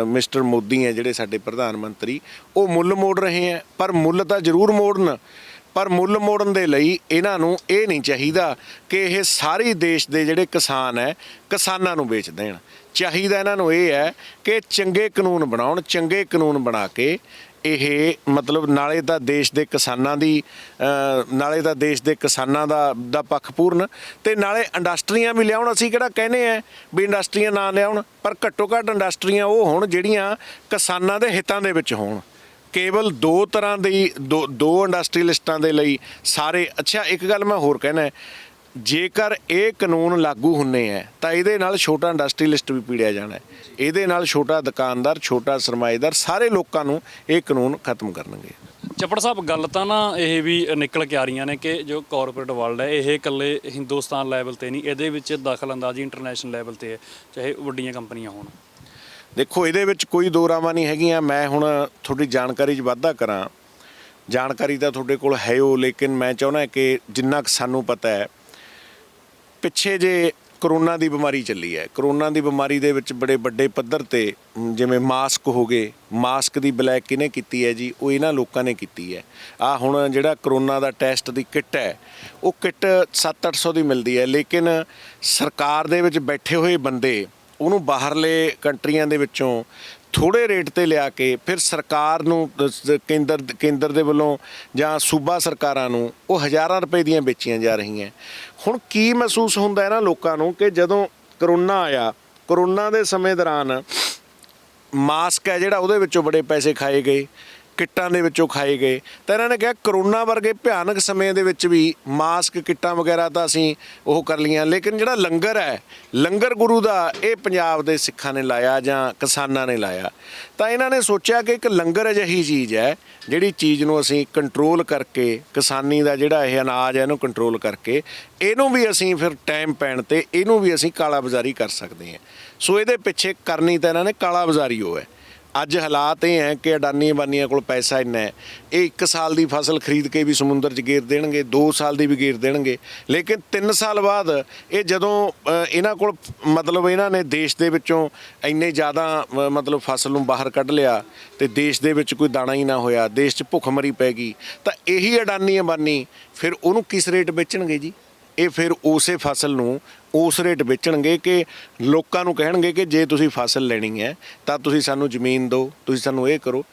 ਮਿਸਟਰ ਮੋਦੀ ਹੈ ਜਿਹੜੇ ਸਾਡੇ ਪ੍ਰਧਾਨ ਮੰਤਰੀ, ਉਹ ਮੁੱਲ ਮੋੜ ਰਹੇ ਹੈ। ਪਰ ਮੁੱਲ ਤਾਂ ਜ਼ਰੂਰ ਮੋੜਨ, ਪਰ ਮੁੱਲ ਮੋੜਨ ਦੇ ਲਈ ਇਹਨਾਂ ਨੂੰ ਇਹ ਨਹੀਂ ਚਾਹੀਦਾ ਕਿ ਇਹ ਸਾਰੇ ਦੇਸ਼ ਦੇ ਜਿਹੜੇ ਕਿਸਾਨ ਹੈ ਕਿਸਾਨਾਂ ਨੂੰ ਵੇਚ ਦੇਣ। ਚਾਹੀਦਾ ਇਹਨਾਂ ਨੂੰ ਇਹ ਹੈ ਕਿ ਚੰਗੇ ਕਾਨੂੰਨ ਬਣਾਉਣ, ਚੰਗੇ ਕਾਨੂੰਨ ਬਣਾ ਕੇ ਇਹ ਮਤਲਬ ਨਾਲੇ ਤਾਂ ਦੇਸ਼ ਦੇ ਕਿਸਾਨਾਂ ਦਾ ਪੱਖ ਪੂਰਨ ਤੇ ਨਾਲੇ ਇੰਡਸਟਰੀਆਂ ਵੀ ਲਿਆਉਣ। ਅਸੀਂ ਕਿਹੜਾ ਕਹਿੰਦੇ ਆ ਵੀ ਇੰਡਸਟਰੀਆਂ ਨਾ ਲਿਆਉਣ, ਪਰ ਘੱਟੋ ਘੱਟ ਇੰਡਸਟਰੀਆਂ ਉਹ ਹੋਣ ਜਿਹੜੀਆਂ ਕਿਸਾਨਾਂ ਦੇ ਹਿੱਤਾਂ ਦੇ ਵਿੱਚ ਹੋਣ। ਕੇਵਲ ਦੋ ਤਰ੍ਹਾਂ ਦੀ ਦੋ ਇੰਡਸਟਰੀਅਲਿਸਟਾਂ ਦੇ ਲਈ ਸਾਰੇ। ਅੱਛਾ, ਇੱਕ ਗੱਲ ਮੈਂ ਹੋਰ ਕਹਿਣਾ, ਜੇਕਰ ਇਹ ਕਾਨੂੰਨ ਲਾਗੂ ਹੁੰਨੇ ਹੈ ਤਾਂ ਇਹਦੇ ਨਾਲ ਛੋਟਾ ਇੰਡਸਟਰੀਅਲਿਸਟ ਵੀ ਪੀੜਿਆ ਜਾਣਾ ਹੈ, ਇਹਦੇ ਨਾਲ ਛੋਟਾ ਦੁਕਾਨਦਾਰ, ਛੋਟਾ ਸਰਮਾਏਦਾਰ, ਸਾਰੇ ਲੋਕਾਂ ਨੂੰ ਇਹ ਕਾਨੂੰਨ ਖਤਮ ਕਰਨਗੇ। ਚੱਪੜ ਸਾਹਿਬ, ਗੱਲ ਤਾਂ ਨਾ ਇਹ ਵੀ ਨਿਕਲ ਕੇ ਆ ਰਹੀਆਂ ਨੇ ਕਿ ਜੋ ਕਾਰਪੋਰੇਟ ਵਰਲਡ ਹੈ ਇਹ ਇਕੱਲੇ ਹਿੰਦੁਸਤਾਨ ਲੈਵਲ ਤੇ ਨਹੀਂ, ਇਹਦੇ ਵਿੱਚ ਦਖਲ ਅੰਦਾਜ਼ੀ ਇੰਟਰਨੈਸ਼ਨਲ ਲੈਵਲ ਤੇ ਹੈ, ਚਾਹੇ ਵੱਡੀਆਂ ਕੰਪਨੀਆਂ ਹੋਣ। ਦੇਖੋ, ਇਹਦੇ ਵਿੱਚ ਕੋਈ ਦੋ ਰਾਵਾਂ ਨਹੀਂ ਹੈਗੀਆਂ। ਮੈਂ ਹੁਣ ਤੁਹਾਡੀ ਜਾਣਕਾਰੀ 'ਚ ਵਾਧਾ ਕਰਾਂ, ਜਾਣਕਾਰੀ ਤਾਂ ਤੁਹਾਡੇ ਕੋਲ ਹੈ ਉਹ, ਲੇਕਿਨ ਮੈਂ ਚਾਹੁੰਦਾ ਕਿ ਜਿੰਨਾ ਕੁ ਸਾਨੂੰ ਪਤਾ ਹੈ, ਪਿੱਛੇ ਜੇ ਕਰੋਨਾ ਦੀ ਬਿਮਾਰੀ ਚੱਲੀ ਹੈ। ਕਰੋਨਾ ਦੀ ਬਿਮਾਰੀ ਦੇ ਵਿੱਚ ਬੜੇ ਵੱਡੇ ਪੱਧਰ ਤੇ ਜਿਵੇਂ ਮਾਸਕ ਹੋ ਗਏ, ਮਾਸਕ ਦੀ ਬਲੈਕ ਕਿਹਨੇ ਕੀਤੀ ਹੈ ਜੀ? ਉਹ ਇਹਨਾਂ ਲੋਕਾਂ ਨੇ ਕੀਤੀ ਹੈ। ਆ ਹੁਣ ਜਿਹੜਾ ਕਰੋਨਾ ਦਾ ਟੈਸਟ ਦੀ ਕਿੱਟ ਹੈ, ਉਹ ਕਿੱਟ 700-800 ਦੀ ਮਿਲਦੀ ਹੈ, ਲੇਕਿਨ ਸਰਕਾਰ ਦੇ ਵਿੱਚ ਬੈਠੇ ਹੋਏ ਬੰਦੇ ਉਹਨੂੰ ਬਾਹਰਲੇ ਕੰਟਰੀਆਂ ਦੇ ਵਿੱਚੋਂ ਥੋੜ੍ਹੇ ਰੇਟ ਤੇ ਲਿਆ ਕੇ ਫਿਰ ਸਰਕਾਰ ਨੂੰ ਕੇਂਦਰ ਦੇ ਵੱਲੋਂ ਜਾਂ ਸੂਬਾ ਸਰਕਾਰਾਂ ਨੂੰ ਉਹ ਹਜ਼ਾਰਾਂ ਰੁਪਏ ਦੀਆਂ ਵੇਚੀਆਂ ਜਾ ਰਹੀਆਂ। ਹੁਣ ਕੀ ਮਹਿਸੂਸ ਹੁੰਦਾ ਇਹਨਾਂ ਲੋਕਾਂ ਨੂੰ ਕਿ ਜਦੋਂ ਕਰੋਨਾ ਆਇਆ, ਕਰੋਨਾ ਦੇ ਸਮੇਂ ਦੌਰਾਨ ਮਾਸਕ ਹੈ ਜਿਹੜਾ ਉਹਦੇ ਵਿੱਚੋਂ ਬੜੇ ਪੈਸੇ ਖਾਏ ਗਏ, ਕਿੱਟਾਂ ਦੇ ਵਿੱਚੋਂ ਖਾਏ ਗਏ, ਤਾਂ ਇਹਨਾਂ ਨੇ ਕਿਹਾ ਕਰੋਨਾ ਵਰਗੇ ਭਿਆਨਕ ਸਮੇਂ ਦੇ ਵਿੱਚ ਵੀ ਮਾਸਕ, ਕਿੱਟਾਂ ਵਗੈਰਾ ਤਾਂ ਅਸੀਂ ਉਹ ਕਰ ਲਈਆਂ, ਲੇਕਿਨ ਜਿਹੜਾ ਲੰਗਰ ਹੈ, ਲੰਗਰ ਗੁਰੂ ਦਾ ਇਹ ਪੰਜਾਬ ਦੇ ਸਿੱਖਾਂ ਨੇ ਲਾਇਆ ਜਾਂ ਕਿਸਾਨਾਂ ਨੇ ਲਾਇਆ। ਤਾਂ ਇਹਨਾਂ ਨੇ ਸੋਚਿਆ ਕਿ ਇੱਕ ਲੰਗਰ ਅਜਿਹੀ ਚੀਜ਼ ਹੈ ਜਿਹੜੀ ਚੀਜ਼ ਨੂੰ ਅਸੀਂ ਕੰਟਰੋਲ ਕਰਕੇ, ਕਿਸਾਨੀ ਦਾ ਜਿਹੜਾ ਇਹ ਅਨਾਜ ਹੈ ਇਹਨੂੰ ਕੰਟਰੋਲ ਕਰਕੇ ਇਹਨੂੰ ਵੀ ਅਸੀਂ ਫਿਰ ਟਾਈਮ ਪੈਣ 'ਤੇ ਇਹਨੂੰ ਵੀ ਅਸੀਂ ਕਾਲਾਬਾਜ਼ਾਰੀ ਕਰ ਸਕਦੇ ਹਾਂ। ਸੋ ਇਹਦੇ ਪਿੱਛੇ ਕਰਨੀ ਤਾਂ ਇਹਨਾਂ ਨੇ ਕਾਲਾਬਾਜ਼ਾਰੀ ਉਹ ਹੈ। ਅੱਜ ਹਾਲਾਤ ਇਹ ਹੈ ਕਿ ਅਡਾਨੀ ਅੰਬਾਨੀਆਂ ਕੋਲ ਪੈਸਾ ਇੰਨਾ ਹੈ, ਇਹ 1 ਸਾਲ ਦੀ ਫਸਲ ਖਰੀਦ ਕੇ ਵੀ ਸਮੁੰਦਰ 'ਚ ਗੇਰ ਦੇਣਗੇ, 2 ਸਾਲ ਦੀ ਵੀ ਗੇਰ ਦੇਣਗੇ, ਲੇਕਿਨ 3 ਸਾਲ ਬਾਅਦ ਇਹ ਜਦੋਂ ਇਹਨਾਂ ਕੋਲ ਮਤਲਬ ਇਹਨਾਂ ਨੇ ਦੇਸ਼ ਦੇ ਵਿੱਚੋਂ ਇੰਨੇ ਜ਼ਿਆਦਾ ਮਤਲਬ ਫਸਲ ਨੂੰ ਬਾਹਰ ਕੱਢ ਲਿਆ ਤੇ ਦੇਸ਼ ਦੇ ਵਿੱਚ ਕੋਈ ਦਾਣਾ ਹੀ ਨਾ ਹੋਇਆ, ਦੇਸ਼ 'ਚ ਭੁੱਖਮਰੀ ਪੈ ਗਈ, ਤਾਂ ਇਹੀ ਅਡਾਨੀ ਅੰਬਾਨੀ ਫਿਰ ਉਹਨੂੰ ਕਿਸ ਰੇਟ ਵੇਚਣਗੇ ਜੀ? ਇਹ ਫਿਰ ਉਸੇ ਫਸਲ ਨੂੰ ਉਸ ਰੇਟ ਵੇਚਣਗੇ ਕਿ ਲੋਕਾਂ ਨੂੰ ਕਹਿਣਗੇ ਕਿ ਜੇ ਤੁਸੀਂ ਫਸਲ ਲੈਣੀ ਹੈ ਤਾਂ ਤੁਸੀਂ ਸਾਨੂੰ ਜ਼ਮੀਨ ਦਿਓ, ਤੁਸੀਂ ਸਾਨੂੰ ਇਹ ਕਰੋ।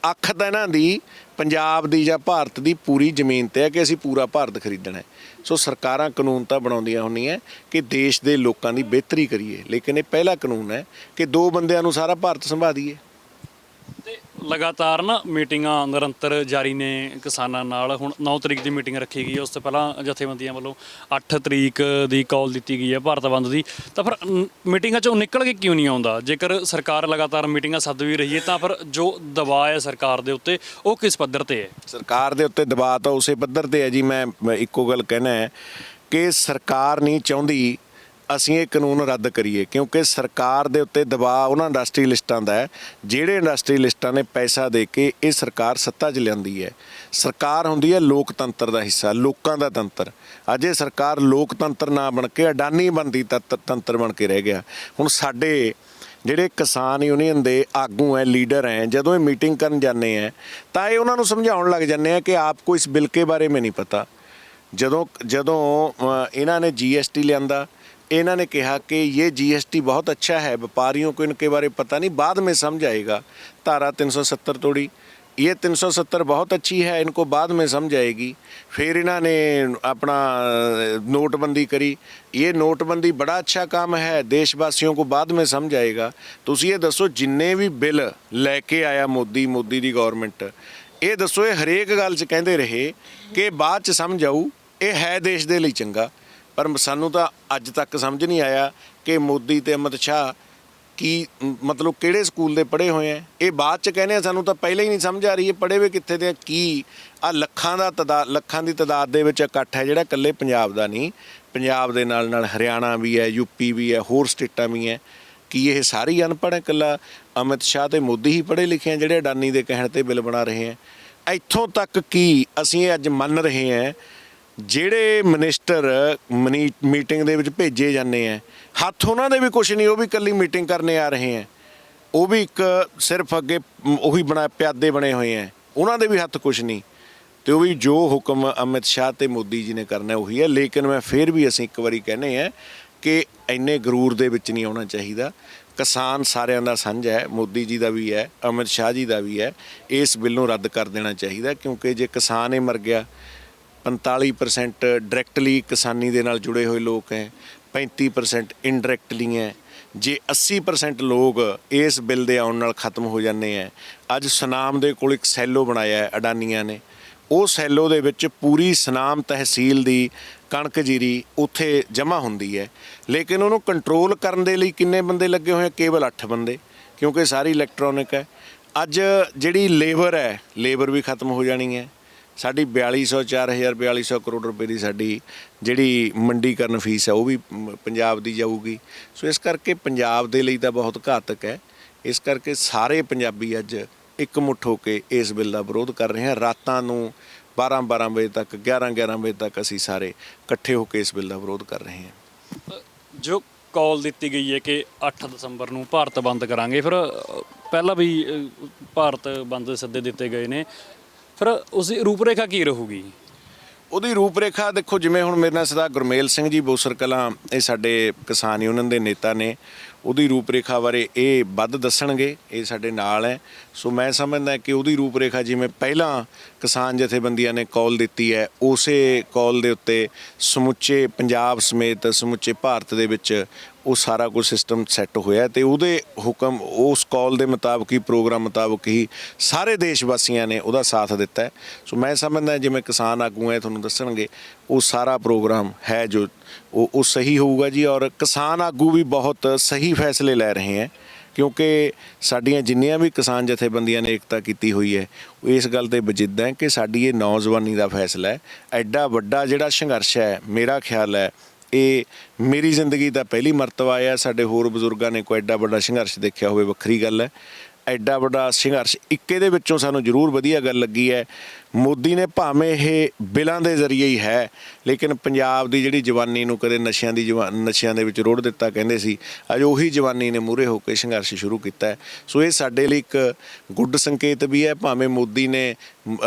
ਅੱਖ ਤਾਂ ਇਹਨਾਂ ਦੀ ਪੰਜਾਬ ਦੀ ਜਾਂ ਭਾਰਤ ਦੀ ਪੂਰੀ ਜ਼ਮੀਨ 'ਤੇ ਹੈ ਕਿ ਅਸੀਂ ਪੂਰਾ ਭਾਰਤ ਖਰੀਦਣਾ ਹੈ। ਸੋ ਸਰਕਾਰਾਂ ਕਾਨੂੰਨ ਤਾਂ ਬਣਾਉਂਦੀਆਂ ਹੁੰਦੀਆਂ ਕਿ ਦੇਸ਼ ਦੇ ਲੋਕਾਂ ਦੀ ਬਿਹਤਰੀ ਕਰੀਏ, ਲੇਕਿਨ ਇਹ ਪਹਿਲਾ ਕਾਨੂੰਨ ਹੈ ਕਿ 2 ਬੰਦਿਆਂ ਨੂੰ ਸਾਰਾ ਭਾਰਤ ਸੰਭਾਲੀਏ। ਤੇ ਲਗਾਤਾਰ ਨਾ ਮੀਟਿੰਗਾਂ ਨਿਰੰਤਰ ਜਾਰੀ ਨੇ ਕਿਸਾਨਾਂ ਨਾਲ। ਹੁਣ 9 ਤਰੀਕ ਦੀ ਮੀਟਿੰਗ ਰੱਖੀ ਗਈ ਹੈ, ਉਸ ਤੋਂ ਪਹਿਲਾਂ ਜਥੇਬੰਦੀਆਂ ਵੱਲੋਂ 8 ਤਰੀਕ ਦੀ ਕਾਲ ਦਿੱਤੀ ਗਈ ਹੈ ਭਾਰਤ ਬੰਦ ਦੀ। ਤਾਂ ਫਿਰ ਮੀਟਿੰਗਾਂ 'ਚੋਂ ਨਿਕਲ ਕੇ ਕਿਉਂ ਨਹੀਂ ਆਉਂਦਾ? ਜੇਕਰ ਸਰਕਾਰ ਲਗਾਤਾਰ ਮੀਟਿੰਗਾਂ ਸੱਦ ਵੀ ਰਹੀ ਹੈ ਤਾਂ ਫਿਰ ਜੋ ਦਬਾਅ ਹੈ ਸਰਕਾਰ ਦੇ ਉੱਤੇ ਉਹ ਕਿਸ ਪੱਧਰ ਤੇ ਹੈ? ਸਰਕਾਰ ਦੇ ਉੱਤੇ ਦਬਾਅ ਤਾਂ ਉਸੇ ਪੱਧਰ ਤੇ ਹੈ ਜੀ। ਮੈਂ ਇੱਕੋ ਗੱਲ ਕਹਿਣਾ ਹੈ ਕਿ ਸਰਕਾਰ ਨਹੀਂ ਚਾਹੁੰਦੀ ਅਸੀਂ ਇਹ ਕਾਨੂੰਨ ਰੱਦ ਕਰੀਏ, ਕਿਉਂਕਿ ਸਰਕਾਰ ਦੇ ਉੱਤੇ ਦਬਾਅ ਉਹਨਾਂ ਇੰਡਸਟਰੀਲਿਸਟਾਂ ਦਾ ਹੈ ਜਿਹੜੇ ਇੰਡਸਟਰੀਲਿਸਟਾਂ ਨੇ ਪੈਸਾ ਦੇ ਕੇ ਇਹ ਸਰਕਾਰ ਸੱਤਾ 'ਚ ਲਿਆਂਦੀ ਹੈ। ਸਰਕਾਰ ਹੁੰਦੀ ਹੈ ਲੋਕਤੰਤਰ ਦਾ ਹਿੱਸਾ, ਲੋਕਾਂ ਦਾ ਤੰਤਰ। ਅੱਜ ਇਹ ਸਰਕਾਰ ਲੋਕਤੰਤਰ ਨਾ ਬਣ ਕੇ ਅਡਾਨੀ ਬੰਦੀ ਤੰਤਰ ਬਣ ਕੇ ਰਹਿ ਗਿਆ। ਹੁਣ ਸਾਡੇ ਜਿਹੜੇ ਕਿਸਾਨ ਯੂਨੀਅਨ ਦੇ ਆਗੂ ਹੈ, ਲੀਡਰ ਹੈ, ਜਦੋਂ ਇਹ ਮੀਟਿੰਗ ਕਰਨ ਜਾਂਦੇ ਹੈ ਤਾਂ ਇਹ ਉਹਨਾਂ ਨੂੰ ਸਮਝਾਉਣ ਲੱਗ ਜਾਂਦੇ ਆ ਕਿ ਆਪਕੋ ਇਸ ਬਿੱਲ ਕੇ ਬਾਰੇ में नहीं पता। ਜਦੋਂ ਇਹਨਾਂ ਨੇ GST ਲਿਆਂਦਾ, इन्होंने कहा कि ये GST बहुत अच्छा है, व्यापारियों को इनके बारे पता नहीं, बाद में समझ आएगा। धारा 370 तोड़ी, ये 370 बहुत अच्छी है, इनको बाद में समझ आएगी। फिर इन्होंने अपना नोटबंदी करी, ये नोटबंदी बड़ा अच्छा काम है, देशवासियों को बाद में समझ आएगा। तुसीं ये दसो जिन्ने भी बिल लैके आया मोदी दी गौरमेंट, ये दसो ये हरेक गल च कहते रहे कि बाद च समझ आऊ, ये है देश दे लई चंगा। पर सानू तो अज तक समझ नहीं आया कि मोदी ते अमित शाह की मतलब किहड़े स्कूल दे पढ़े हुए हैं। ये बाद च कहने सानू तो पहले ही नहीं समझ आ रही है पढ़े हुए कित्थे दे की। आ लखां दी तादाद दे विच इकट्ठ है जिहड़ा कल्ले पंजाब दा नहीं, पंजाब दे नाल नाल हरियाणा भी है, यूपी भी है, होर स्टेटां भी है। कि ये सारे अनपढ़ है? कल्ला अमित शाह ते मोदी ही पढ़े लिखे हैं जिहड़े अडानी दे कहण ते बिल बना रहे हैं? इत्थों तक कि असीं अज मन रहे हैं ਜਿਹੜੇ ਮਿਨਿਸਟਰ ਮੀਟਿੰਗ ਦੇ ਵਿੱਚ ਭੇਜੇ ਜਾਂਦੇ ਆ, ਹੱਥ ਉਹਨਾਂ ਦੇ ਵੀ ਕੁਛ ਨਹੀਂ, ਉਹ ਵੀ ਇਕੱਲੀ ਮੀਟਿੰਗ ਕਰਨੇ ਆ ਰਹੇ ਆ, ਉਹ ਵੀ ਇੱਕ ਸਿਰਫ ਅੱਗੇ ਉਹੀ ਪਿਆਦੇ ਬਣੇ ਹੋਏ ਆ, ਉਹਨਾਂ ਦੇ ਵੀ ਹੱਥ ਕੁਛ ਨਹੀਂ, ਤੇ ਉਹ ਵੀ ਜੋ ਹੁਕਮ ਅਮਿਤ ਸ਼ਾਹ ਤੇ ਮੋਦੀ ਜੀ ਨੇ ਕਰਨਾ ਉਹੀ ਹੈ। ਲੇਕਿਨ ਮੈਂ ਫਿਰ ਵੀ ਅਸੀਂ ਇੱਕ ਵਾਰੀ ਕਹਿੰਦੇ ਆ ਕਿ ਇੰਨੇ ਗਰੂਰ ਦੇ ਵਿੱਚ ਨਹੀਂ ਆਉਣਾ ਚਾਹੀਦਾ। ਕਿਸਾਨ ਸਾਰਿਆਂ ਦਾ ਸਾਂਝਾ ਹੈ, ਮੋਦੀ ਜੀ ਦਾ ਵੀ ਹੈ, ਅਮਿਤ ਸ਼ਾਹ ਜੀ ਦਾ ਵੀ ਹੈ। ਇਸ ਬਿੱਲ ਨੂੰ ਰੱਦ ਕਰ ਦੇਣਾ ਚਾਹੀਦਾ, ਕਿਉਂਕਿ ਜੇ ਕਿਸਾਨ ਹੀ ਮਰ ਗਿਆ, 45% ਡਾਇਰੈਕਟਲੀ ਕਿਸਾਨੀ ਦੇ ਨਾਲ ਜੁੜੇ ਹੋਏ ਲੋਕ ਹੈ, 35% ਇਨਡਾਇਰੈਕਟਲੀ ਹੈ। ਜੇ 80% ਲੋਕ ਇਸ ਬਿੱਲ ਦੇ ਆਉਣ ਨਾਲ ਖਤਮ ਹੋ ਜਾਂਦੇ ਹੈ। ਅੱਜ ਸੁਨਾਮ ਦੇ ਕੋਲ ਇੱਕ ਸੈਲੋ ਬਣਾਇਆ ਹੈ ਅਡਾਨੀਆਂ ਨੇ, ਉਹ ਸੈਲੋ ਦੇ ਵਿੱਚ ਪੂਰੀ ਸੁਨਾਮ ਤਹਿਸੀਲ ਦੀ ਕਣਕ ਜੀਰੀ ਉੱਥੇ ਜਮ੍ਹਾਂ ਹੁੰਦੀ ਹੈ, ਲੇਕਿਨ ਉਹਨੂੰ ਕੰਟਰੋਲ ਕਰਨ ਦੇ ਲਈ ਕਿੰਨੇ ਬੰਦੇ ਲੱਗੇ ਹੋਏ? ਕੇਵਲ 8 ਬੰਦੇ, ਕਿਉਂਕਿ ਸਾਰੀ ਇਲੈਕਟ੍ਰੋਨਿਕ ਹੈ। ਅੱਜ ਜਿਹੜੀ ਲੇਬਰ ਹੈ, ਲੇਬਰ ਵੀ ਖਤਮ ਹੋ ਜਾਣੀ ਹੈ। ਸਾਡੀ 4200 ਕਰੋੜ ਰੁਪਏ ਦੀ ਸਾਡੀ ਜਿਹੜੀ ਮੰਡੀਕਰਨ ਫੀਸ ਹੈ ਉਹ ਵੀ ਪੰਜਾਬ ਦੀ ਜਾਊਗੀ। ਸੋ ਇਸ ਕਰਕੇ ਪੰਜਾਬ ਦੇ ਲਈ ਤਾਂ ਬਹੁਤ ਘਾਤਕ ਹੈ। ਇਸ ਕਰਕੇ ਸਾਰੇ ਪੰਜਾਬੀ ਅੱਜ ਇਕਮੁੱਠ ਹੋ ਕੇ ਇਸ ਬਿੱਲ ਦਾ ਵਿਰੋਧ ਕਰ ਰਹੇ ਹਾਂ। ਰਾਤਾਂ ਨੂੰ 12 ਵਜੇ ਤੱਕ, 11 ਵਜੇ ਤੱਕ ਅਸੀਂ ਸਾਰੇ ਇਕੱਠੇ ਹੋ ਕੇ ਇਸ ਬਿੱਲ ਦਾ ਵਿਰੋਧ ਕਰ ਰਹੇ ਹਾਂ। ਜੋ ਕਾਲ ਦਿੱਤੀ ਗਈ ਹੈ ਕਿ 8 ਦਸੰਬਰ ਨੂੰ ਭਾਰਤ ਬੰਦ ਕਰਾਂਗੇ, ਫਿਰ ਪਹਿਲਾਂ ਵੀ ਭਾਰਤ ਬੰਦ ਦੇ ਸੱਦੇ ਦਿੱਤੇ ਗਏ ਨੇ, ਫਿਰ ਉਸ ਦੀ ਰੂਪਰੇਖਾ ਕੀ ਰਹੂਗੀ? ਉਹਦੀ ਰੂਪਰੇਖਾ ਦੇਖੋ, ਜਿਵੇਂ ਹੁਣ ਮੇਰੇ ਨਾਲ ਸਰਦਾਰ ਗੁਰਮੇਲ ਸਿੰਘ ਜੀ ਬੋਸਰ ਕਲਾਂ, ਇਹ ਸਾਡੇ ਕਿਸਾਨ ਯੂਨੀਅਨ ਦੇ ਨੇਤਾ ਨੇ, ਉਹਦੀ ਰੂਪਰੇਖਾ ਬਾਰੇ ਇਹ ਵੱਧ ਦੱਸਣਗੇ, ਇਹ ਸਾਡੇ ਨਾਲ ਹੈ। ਸੋ ਮੈਂ ਸਮਝਦਾ ਕਿ ਉਹਦੀ ਰੂਪਰੇਖਾ ਜਿਵੇਂ ਪਹਿਲਾਂ ਕਿਸਾਨ ਜਥੇਬੰਦੀਆਂ ਨੇ ਕਾਲ ਦਿੱਤੀ ਹੈ, ਉਸੇ ਕਾਲ ਦੇ ਉੱਤੇ ਸਮੁੱਚੇ ਪੰਜਾਬ ਸਮੇਤ ਸਮੁੱਚੇ ਭਾਰਤ ਦੇ ਵਿੱਚ ਉਹ ਸਾਰਾ ਕੁਝ ਸਿਸਟਮ ਸੈੱਟ ਹੋਇਆ ਤੇ ਉਹਦੇ ਹੁਕਮ, ਉਸ ਕਾਲ ਦੇ ਮੁਤਾਬਕ ਹੀ, ਪ੍ਰੋਗਰਾਮ ਮੁਤਾਬਕ ਹੀ ਸਾਰੇ ਦੇਸ਼ ਵਾਸੀਆਂ ਨੇ ਉਹਦਾ ਸਾਥ ਦਿੱਤਾ ਹੈ। ਸੋ ਮੈਂ ਸਮਝਦਾ ਜਿਵੇਂ ਕਿਸਾਨ ਆਗੂ ਹੈ ਤੁਹਾਨੂੰ ਦੱਸਣਗੇ, ਉਹ ਸਾਰਾ ਪ੍ਰੋਗਰਾਮ ਹੈ ਜੋ ਉਹ ਸਹੀ ਹੋਊਗਾ ਜੀ। ਔਰ ਕਿਸਾਨ ਆਗੂ ਵੀ ਬਹੁਤ ਸਹੀ ਫੈਸਲੇ ਲੈ ਰਹੇ ਹੈ, ਕਿਉਂਕਿ ਸਾਡੀਆਂ ਜਿੰਨੀਆਂ ਵੀ ਕਿਸਾਨ ਜਥੇਬੰਦੀਆਂ ਨੇ ਏਕਤਾ ਕੀਤੀ ਹੋਈ ਹੈ, ਉਹ ਇਸ ਗੱਲ ਤੇ ਵਜਿੱਦ ਹੈ ਕਿ ਸਾਡੀ ਇਹ ਨੌਜਵਾਨੀ ਦਾ ਫੈਸਲਾ ਹੈ। ਐਡਾ ਵੱਡਾ ਜਿਹੜਾ ਸੰਘਰਸ਼ ਹੈ, ਮੇਰਾ ਖਿਆਲ ਹੈ ਇਹ ਮੇਰੀ ਜ਼ਿੰਦਗੀ ਦਾ ਪਹਿਲੀ ਮਰਤਬਾ ਹੈ। ਸਾਡੇ ਹੋਰ ਬਜ਼ੁਰਗਾਂ ਨੇ ਕੋਈ ਐਡਾ ਵੱਡਾ ਸੰਘਰਸ਼ ਦੇਖਿਆ ਹੋਵੇ ਵੱਖਰੀ ਗੱਲ ਹੈ। ਐਡਾ ਵੱਡਾ ਸੰਘਰਸ਼ ਇੱਕੇ ਦੇ ਵਿੱਚੋਂ ਸਾਨੂੰ ਜ਼ਰੂਰ ਵਧੀਆ ਗੱਲ ਲੱਗੀ ਹੈ, ਮੋਦੀ ਨੇ ਭਾਵੇਂ ਇਹ ਬਿੱਲਾਂ ਦੇ ਜ਼ਰੀਏ ਹੀ ਹੈ, ਲੇਕਿਨ ਪੰਜਾਬ ਦੀ ਜਿਹੜੀ ਜਵਾਨੀ ਨੂੰ ਕਦੇ ਨਸ਼ਿਆਂ ਦੇ ਵਿੱਚ ਰੋੜ ਦਿੱਤਾ ਕਹਿੰਦੇ ਸੀ, ਅੱਜ ਉਹੀ ਜਵਾਨੀ ਨੇ ਮੂਹਰੇ ਹੋ ਕੇ ਸੰਘਰਸ਼ ਸ਼ੁਰੂ ਕੀਤਾ ਹੈ। ਸੋ ਇਹ ਸਾਡੇ ਲਈ ਇੱਕ ਗੁੱਡ ਸੰਕੇਤ ਵੀ ਹੈ। ਭਾਵੇਂ ਮੋਦੀ ਨੇ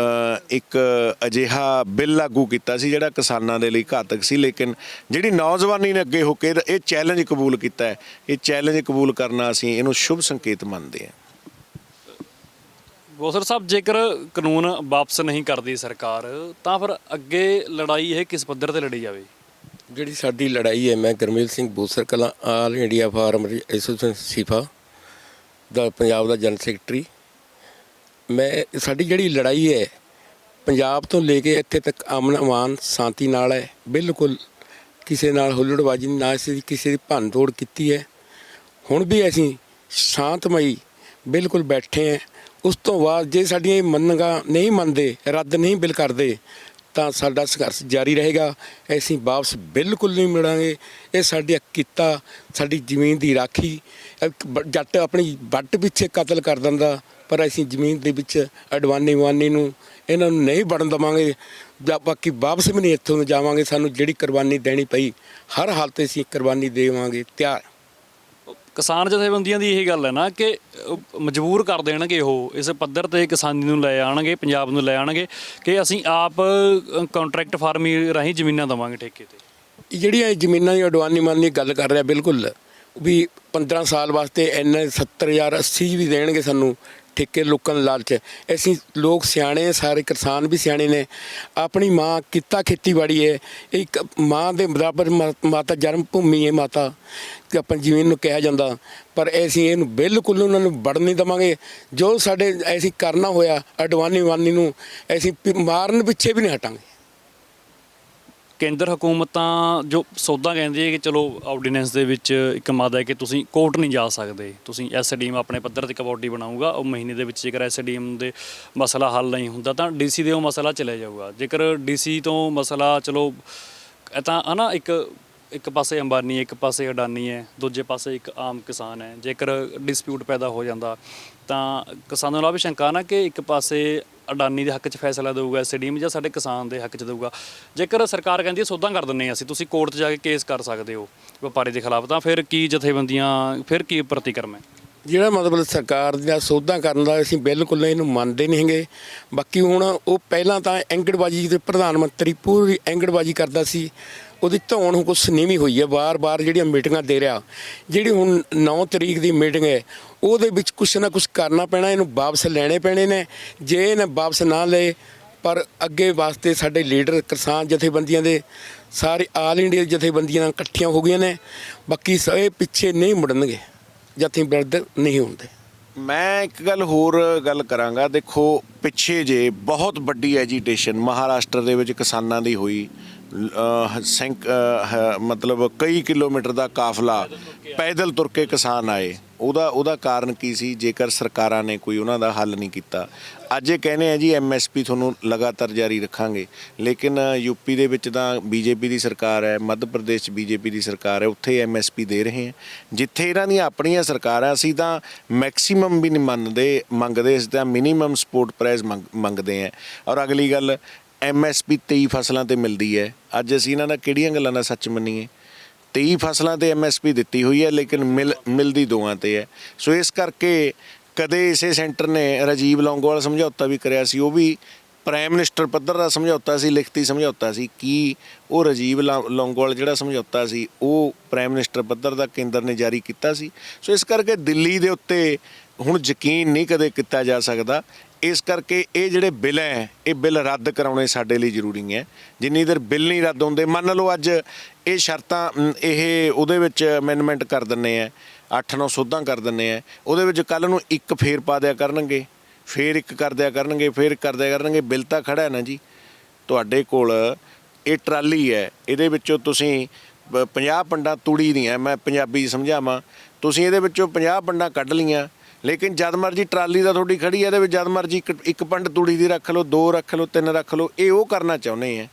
ਇੱਕ ਅਜਿਹਾ ਬਿੱਲ ਲਾਗੂ ਕੀਤਾ ਸੀ ਜਿਹੜਾ ਕਿਸਾਨਾਂ ਦੇ ਲਈ ਘਾਤਕ ਸੀ, ਲੇਕਿਨ ਜਿਹੜੀ ਨੌਜਵਾਨੀ ਨੇ ਅੱਗੇ ਹੋ ਕੇ ਇਹ ਚੈਲੰਜ ਕਬੂਲ ਕੀਤਾ ਹੈ, ਇਹ ਚੈਲੰਜ ਕਬੂਲ ਕਰਨਾ ਅਸੀਂ ਇਹਨੂੰ ਸ਼ੁਭ ਸੰਕੇਤ ਮੰਨਦੇ ਹਾਂ। ਬੋਸਰ ਸਾਹਿਬ, ਜੇਕਰ ਕਾਨੂੰਨ ਵਾਪਸ ਨਹੀਂ ਕਰਦੀ ਸਰਕਾਰ, ਤਾਂ ਫਿਰ ਅੱਗੇ ਲੜਾਈ ਇਹ ਕਿਸ ਪੱਧਰ ਤੇ ਲੜੀ ਜਾਵੇ? ਜਿਹੜੀ ਸਾਡੀ ਲੜਾਈ ਹੈ, ਮੈਂ Gurmel Singh Bosar Kalan, all India farmer association CIFA ਦਾ ਪੰਜਾਬ ਦਾ ਜਨਰਲ ਸੈਕਟਰੀ, ਸਾਡੀ ਜਿਹੜੀ ਲੜਾਈ ਹੈ ਪੰਜਾਬ ਤੋਂ ਲੈ ਕੇ ਇੱਥੇ ਤੱਕ ਅਮਨ ਅਮਾਨ ਸ਼ਾਂਤੀ ਨਾਲ ਹੈ। ਬਿਲਕੁਲ ਕਿਸੇ ਨਾਲ ਹੁੱਲੜਬਾਜ਼ੀ ਨਾ, ਅਸੀਂ ਕਿਸੇ ਦੀ ਭੰਨ ਤੋੜ ਕੀਤੀ ਹੈ। ਹੁਣ ਵੀ ਅਸੀਂ ਸ਼ਾਂਤਮਈ ਬਿਲਕੁਲ ਬੈਠੇ ਹਾਂ। ਉਸ ਤੋਂ ਬਾਅਦ ਜੇ ਸਾਡੀਆਂ ਇਹ ਮੰਗਾਂ ਨਹੀਂ ਮੰਨਦੇ, ਰੱਦ ਨਹੀਂ ਬਿੱਲ ਕਰਦੇ, ਤਾਂ ਸਾਡਾ ਸੰਘਰਸ਼ ਜਾਰੀ ਰਹੇਗਾ। ਅਸੀਂ ਵਾਪਸ ਬਿਲਕੁਲ ਨਹੀਂ ਮੁੜਾਂਗੇ। ਇਹ ਸਾਡਾ ਕਿੱਤਾ, ਸਾਡੀ ਜ਼ਮੀਨ ਦੀ ਰਾਖੀ। ਜੱਟ ਆਪਣੀ ਵੱਟ ਪਿੱਛੇ ਕਤਲ ਕਰ ਦਿੰਦਾ, ਪਰ ਅਸੀਂ ਜ਼ਮੀਨ ਦੇ ਵਿੱਚ ਅਡਵਾਨੀ ਨੂੰ ਇਹਨਾਂ ਨੂੰ ਨਹੀਂ ਵੜਨ ਦੇਵਾਂਗੇ। ਬਾਕੀ ਵਾਪਸ ਵੀ ਨਹੀਂ ਇੱਥੋਂ ਜਾਵਾਂਗੇ। ਸਾਨੂੰ ਜਿਹੜੀ ਕੁਰਬਾਨੀ ਦੇਣੀ ਪਈ, ਹਰ ਹਾਲਤ 'ਤੇ ਅਸੀਂ ਕੁਰਬਾਨੀ ਦੇਵਾਂਗੇ, ਤਿਆਰ। ਕਿਸਾਨ ਜਥੇਬੰਦੀਆਂ ਦੀ ਇਹ ਗੱਲ ਹੈ ਨਾ ਕਿ ਮਜਬੂਰ ਕਰ ਦੇਣਗੇ ਉਹ, ਇਸ ਪੱਧਰ ਤੇ ਕਿਸਾਨੀ ਨੂੰ ਲੈ ਆਉਣਗੇ, ਪੰਜਾਬ ਨੂੰ ਲੈ ਆਉਣਗੇ ਕਿ ਅਸੀਂ ਆਪ ਕੰਟਰੈਕਟ ਫਾਰਮਿੰਗ ਰਾਹੀਂ ਜ਼ਮੀਨਾਂ ਦੇਵਾਂਗੇ ਠੇਕੇ ਤੇ। ਜਿਹੜੀਆਂ ਜ਼ਮੀਨਾਂ ਦੀ ਅਡਵਾਨੀ ਦੀ ਗੱਲ ਕਰ ਰਿਹਾ, ਬਿਲਕੁਲ ਵੀ 15 ਸਾਲ ਵਾਸਤੇ ਇੰਨੇ 70,000 80 ਵੀ ਦੇਣਗੇ ਸਾਨੂੰ ਠੇਕੇ, ਲੋਕਾਂ ਨੂੰ ਲਾਲਚ। ਅਸੀਂ ਲੋਕ ਸਿਆਣੇ, ਸਾਰੇ ਕਿਸਾਨ ਵੀ ਸਿਆਣੇ ਨੇ। ਆਪਣੀ ਮਾਂ ਕਿੱਤਾ ਖੇਤੀਬਾੜੀ ਹੈ, ਇੱਕ ਮਾਂ ਦੇ ਬਰਾਬਰ ਮਾਤਾ ਜਨਮ ਭੂਮੀ ਹੈ ਮਾਤਾ, ਕਿ ਆਪਾਂ ਜ਼ਮੀਨ ਨੂੰ ਕਿਹਾ ਜਾਂਦਾ, ਪਰ ਅਸੀਂ ਇਹਨੂੰ ਬਿਲਕੁਲ ਉਹਨਾਂ ਨੂੰ ਵੜਨ ਨਹੀਂ ਦੇਵਾਂਗੇ। ਜੋ ਸਾਡੇ ਅਸੀਂ ਕਰਨਾ ਹੋਇਆ ਅਡਵਾਨੀ ਨੂੰ, ਅਸੀਂ ਮਾਰਨ ਪਿੱਛੇ ਵੀ ਨਹੀਂ ਹਟਾਂਗੇ। ਕੇਂਦਰ ਹਕੂਮਤਾਂ ਜੋ ਸੌਦਾ ਕਹਿੰਦੀ ਹੈ ਕਿ ਚਲੋ ਆਰਡੀਨੈਂਸ ਦੇ ਵਿੱਚ ਇੱਕ ਮਾਦਾ ਹੈ ਕਿ ਤੁਸੀਂ ਕੋਰਟ ਨਹੀਂ ਜਾ ਸਕਦੇ, ਤੁਸੀਂ ਐਸਡੀਐਮ ਆਪਣੇ ਪੱਧਰ ਤੇ ਕਬੌਡੀ ਬਣਾਊਗਾ, ਉਹ ਮਹੀਨੇ ਦੇ ਵਿੱਚ ਜੇਕਰ ਐਸਡੀਐਮ ਦੇ ਮਸਲਾ ਹੱਲ ਨਹੀਂ ਹੁੰਦਾ ਤਾਂ ਡੀਸੀ ਦੇ ਉਹ ਮਸਲਾ ਚਲੇ ਜਾਊਗਾ। ਜੇਕਰ ਡੀਸੀ ਤੋਂ ਮਸਲਾ ਚਲੋ ਤਾਂ ਹੈ ਨਾ, ਇੱਕ ਪਾਸੇ ਅੰਬਾਨੀ ਹੈ, ਇੱਕ ਪਾਸੇ ਅਡਾਨੀ ਹੈ, ਦੂਜੇ ਪਾਸੇ ਇੱਕ ਆਮ ਕਿਸਾਨ ਹੈ। ਜੇਕਰ ਡਿਸਪਿਊਟ ਪੈਦਾ ਹੋ ਜਾਂਦਾ ਤਾਂ ਕਿਸਾਨਾਂ ਨੂੰ ਵੀ ਸ਼ੰਕਾ ਨਾ ਕਿ ਇੱਕ ਪਾਸੇ ਅਡਾਨੀ ਦੇ ਹੱਕ 'ਚ ਫੈਸਲਾ ਦੇਊਗਾ ਐਸਡੀਐਮ ਜਾਂ ਸਾਡੇ ਕਿਸਾਨ ਦੇ ਹੱਕ 'ਚ ਦੇਊਗਾ। ਜੇਕਰ ਸਰਕਾਰ ਕਹਿੰਦੀ ਹੈ ਸੌਦਾ ਕਰ ਦਿੰਦੇ ਹਾਂ ਅਸੀਂ, ਤੁਸੀਂ ਕੋਰਟ 'ਚ ਜਾ ਕੇ ਕੇਸ ਕਰ ਸਕਦੇ ਹੋ ਵਪਾਰੀ ਦੇ ਖਿਲਾਫ, ਤਾਂ ਫਿਰ ਕੀ ਜਥੇਬੰਦੀਆਂ, ਫਿਰ ਕੀ ਪ੍ਰਤੀਕਰਮ ਹੈ? ਜਿਹੜਾ ਮਤਲਬ ਸਰਕਾਰ ਦਾ ਸੌਦਾ ਕਰਨ ਦਾ ਅਸੀਂ ਬਿਲਕੁਲ ਇਹਨੂੰ ਮੰਨਦੇ ਨਹੀਂ ਹੈਗੇ। ਬਾਕੀ ਹੁਣ ਉਹ ਪਹਿਲਾਂ ਤਾਂ ਐਂਗੜਬਾਜੀ ਦੇ ਪ੍ਰਧਾਨ ਮੰਤਰੀ ਪੂਰੀ ਐਂਗੜਬਾਜੀ ਕਰਦਾ ਸੀ, ਉਹਦੀ ਧੌਣ ਹੁਣ ਕੁਛ ਨੀਵੀਂ ਹੋਈ ਹੈ। ਵਾਰ ਜਿਹੜੀਆਂ ਮੀਟਿੰਗਾਂ ਦੇ ਰਿਹਾ, ਜਿਹੜੀ ਹੁਣ 9 ਤਰੀਕ ਦੀ ਮੀਟਿੰਗ ਹੈ, ਉਹਦੇ ਵਿੱਚ ਕੁਛ ਨਾ ਕੁਛ ਕਰਨਾ ਪੈਣਾ, ਇਹਨੂੰ ਵਾਪਸ ਲੈਣੇ ਪੈਣੇ ਨੇ। ਜੇ ਇਹਨੇ ਵਾਪਸ ਨਾ ਲਏ, ਪਰ ਅੱਗੇ ਵਾਸਤੇ ਸਾਡੇ ਲੀਡਰ ਕਿਸਾਨ ਜਥੇਬੰਦੀਆਂ ਦੇ ਸਾਰੇ ਆਲ ਇੰਡੀਆ ਜਥੇਬੰਦੀਆਂ ਇਕੱਠੀਆਂ ਹੋ ਗਈਆਂ ਨੇ। ਬਾਕੀ ਇਹ ਪਿੱਛੇ ਨਹੀਂ ਮੁੜਨਗੇ, ਜਥੇਬੰਦ ਨਹੀਂ ਹੁੰਦੇ। ਮੈਂ ਇੱਕ ਗੱਲ ਹੋਰ ਗੱਲ ਕਰਾਂਗਾ। ਦੇਖੋ, ਪਿੱਛੇ ਜੇ ਬਹੁਤ ਵੱਡੀ ਐਜੀਟੇਸ਼ਨ ਮਹਾਰਾਸ਼ਟਰ ਦੇ ਵਿੱਚ ਕਿਸਾਨਾਂ ਦੀ ਹੋਈ, ਮਤਲਬ ਕਈ ਕਿਲੋਮੀਟਰ ਦਾ ਕਾਫਲਾ ਪੈਦਲ ਤੁਰ ਕੇ ਕਿਸਾਨ ਆਏ। ਉਹਦਾ ਕਾਰਨ ਕੀ ਸੀ? ਜੇਕਰ ਸਰਕਾਰਾਂ ਨੇ ਕੋਈ ਉਹਨਾਂ ਦਾ ਹੱਲ ਨਹੀਂ ਕੀਤਾ। ਅੱਜ ਇਹ ਕਹਿੰਦੇ ਆ ਜੀ ਐਮਐਸਪੀ ਤੁਹਾਨੂੰ ਲਗਾਤਾਰ ਜਾਰੀ ਰੱਖਾਂਗੇ, ਲੇਕਿਨ ਯੂਪੀ ਦੇ ਵਿੱਚ ਤਾਂ ਬੀਜੇਪੀ ਦੀ ਸਰਕਾਰ ਹੈ, ਮੱਧ ਪ੍ਰਦੇਸ਼ 'ਚ ਬੀਜੇਪੀ ਦੀ ਸਰਕਾਰ ਹੈ, ਉੱਥੇ ਐਮਐਸਪੀ ਦੇ ਰਹੇ ਹੈ। ਜਿੱਥੇ ਇਹਨਾਂ ਦੀਆਂ ਆਪਣੀਆਂ ਸਰਕਾਰਾਂ, ਅਸੀਂ ਤਾਂ ਮੈਕਸੀਮਮ ਵੀ ਨਹੀਂ ਮੰਗਦੇ, ਅਸੀਂ ਤਾਂ ਮਿਨੀਮਮ ਸਪੋਰਟ ਪ੍ਰਾਈਸ ਮੰਗਦੇ ਹਾਂ। ਔਰ ਅਗਲੀ ਗੱਲ, ਐਮਐਸਪੀ 23 ਫਸਲਾਂ 'ਤੇ ਮਿਲਦੀ ਹੈ। ਅੱਜ ਅਸੀਂ ਇਹਨਾਂ ਦਾ ਕਿਹੜੀਆਂ ਗੱਲਾਂ ਦਾ ਸੱਚ ਮੰਨੀਏ? 23 ਫਸਲਾਂ ਤੇ MSP ਦਿੱਤੀ ਹੋਈ ਹੈ, ਲੇਕਿਨ ਮਿਲਦੀ ਦੋਵਾਂ ਤੇ ਹੈ। ਸੋ ਇਸ ਕਰਕੇ ਕਦੇ ਇਸੇ ਸੈਂਟਰ ਨੇ ਰਾਜੀਵ ਲੌਂਗੋਵਾਲ ਸਮਝੌਤਾ ਵੀ ਕਰਿਆ ਸੀ, ਉਹ ਵੀ ਪ੍ਰਾਈਮ ਮਿਨਿਸਟਰ ਪੱਧਰ ਦਾ ਸਮਝੌਤਾ ਸੀ, ਲਿਖਤੀ ਸਮਝੌਤਾ ਸੀ। ਕੀ ਉਹ ਰਾਜੀਵ ਲੌਂਗੋਵਾਲ ਜਿਹੜਾ ਸਮਝੌਤਾ ਸੀ ਉਹ ਪ੍ਰਾਈਮ ਮਿਨਿਸਟਰ ਪੱਧਰ ਦਾ ਕੇਂਦਰ ਨੇ ਜਾਰੀ ਕੀਤਾ ਸੀ? ਸੋ ਇਸ ਕਰਕੇ ਦਿੱਲੀ ਦੇ ਉੱਤੇ ਹੁਣ ਯਕੀਨ ਨਹੀਂ ਕਦੇ ਕੀਤਾ ਜਾ ਸਕਦਾ। ਇਸ ਕਰਕੇ ਇਹ ਜਿਹੜੇ ਬਿੱਲ ਹੈ, ਇਹ ਬਿੱਲ ਰੱਦ ਕਰਾਉਣੇ ਸਾਡੇ ਲਈ ਜ਼ਰੂਰੀ ਹੈ। ਜਿੰਨੀ ਦੇਰ ਬਿੱਲ ਨਹੀਂ ਰੱਦ ਹੁੰਦੇ, ਮੰਨ ਲਓ ਅੱਜ ਇਹ ਸ਼ਰਤਾਂ ਇਹ ਉਹਦੇ ਵਿੱਚ ਅਮੈਂਡਮੈਂਟ ਕਰ ਦਿੰਦੇ ਆ, 8-9 ਸੋਧਾਂ ਕਰ ਦਿੰਦੇ ਆ, ਉਹਦੇ ਵਿੱਚ ਕੱਲ੍ਹ ਨੂੰ ਇੱਕ ਫੇਰ ਪਾ ਦਿਆ ਕਰਨਗੇ, ਫੇਰ ਇੱਕ ਕਰ ਦਿਆ ਕਰਨਗੇ, ਫੇਰ ਕਰ ਦਿਆ ਕਰਨਗੇ। ਬਿੱਲ ਤਾਂ ਖੜਾ ਹੈ ਨਾ ਜੀ ਤੁਹਾਡੇ ਕੋਲ। ਇਹ ਟਰਾਲੀ ਹੈ, ਇਹਦੇ ਵਿੱਚੋਂ ਤੁਸੀਂ 50 ਪੰਡਾਂ ਤੂੜੀ ਦੀਆਂ, ਮੈਂ ਪੰਜਾਬੀ ਸਮਝਾਵਾਂ, ਤੁਸੀਂ ਇਹਦੇ ਵਿੱਚੋਂ 50 ਪੰਡਾਂ ਕੱਢ ਲਈਆਂ, ਲੇਕਿਨ ਜਦ ਮਰਜੀ ਟਰਾਲੀ ਦਾ ਤੁਹਾਡੀ ਖੜੀ ਹੈ, ਇਹਦੇ ਵਿੱਚ ਜਦ ਮਰਜੀ ਇੱਕ ਪੰਡ ਤੂੜੀ ਦੀ ਰੱਖ ਲਓ, 2 ਰੱਖ ਲਓ, 3 ਰੱਖ ਲਓ। ਇਹ ਉਹ ਕਰਨਾ ਚਾਹੁੰਦੇ ਆ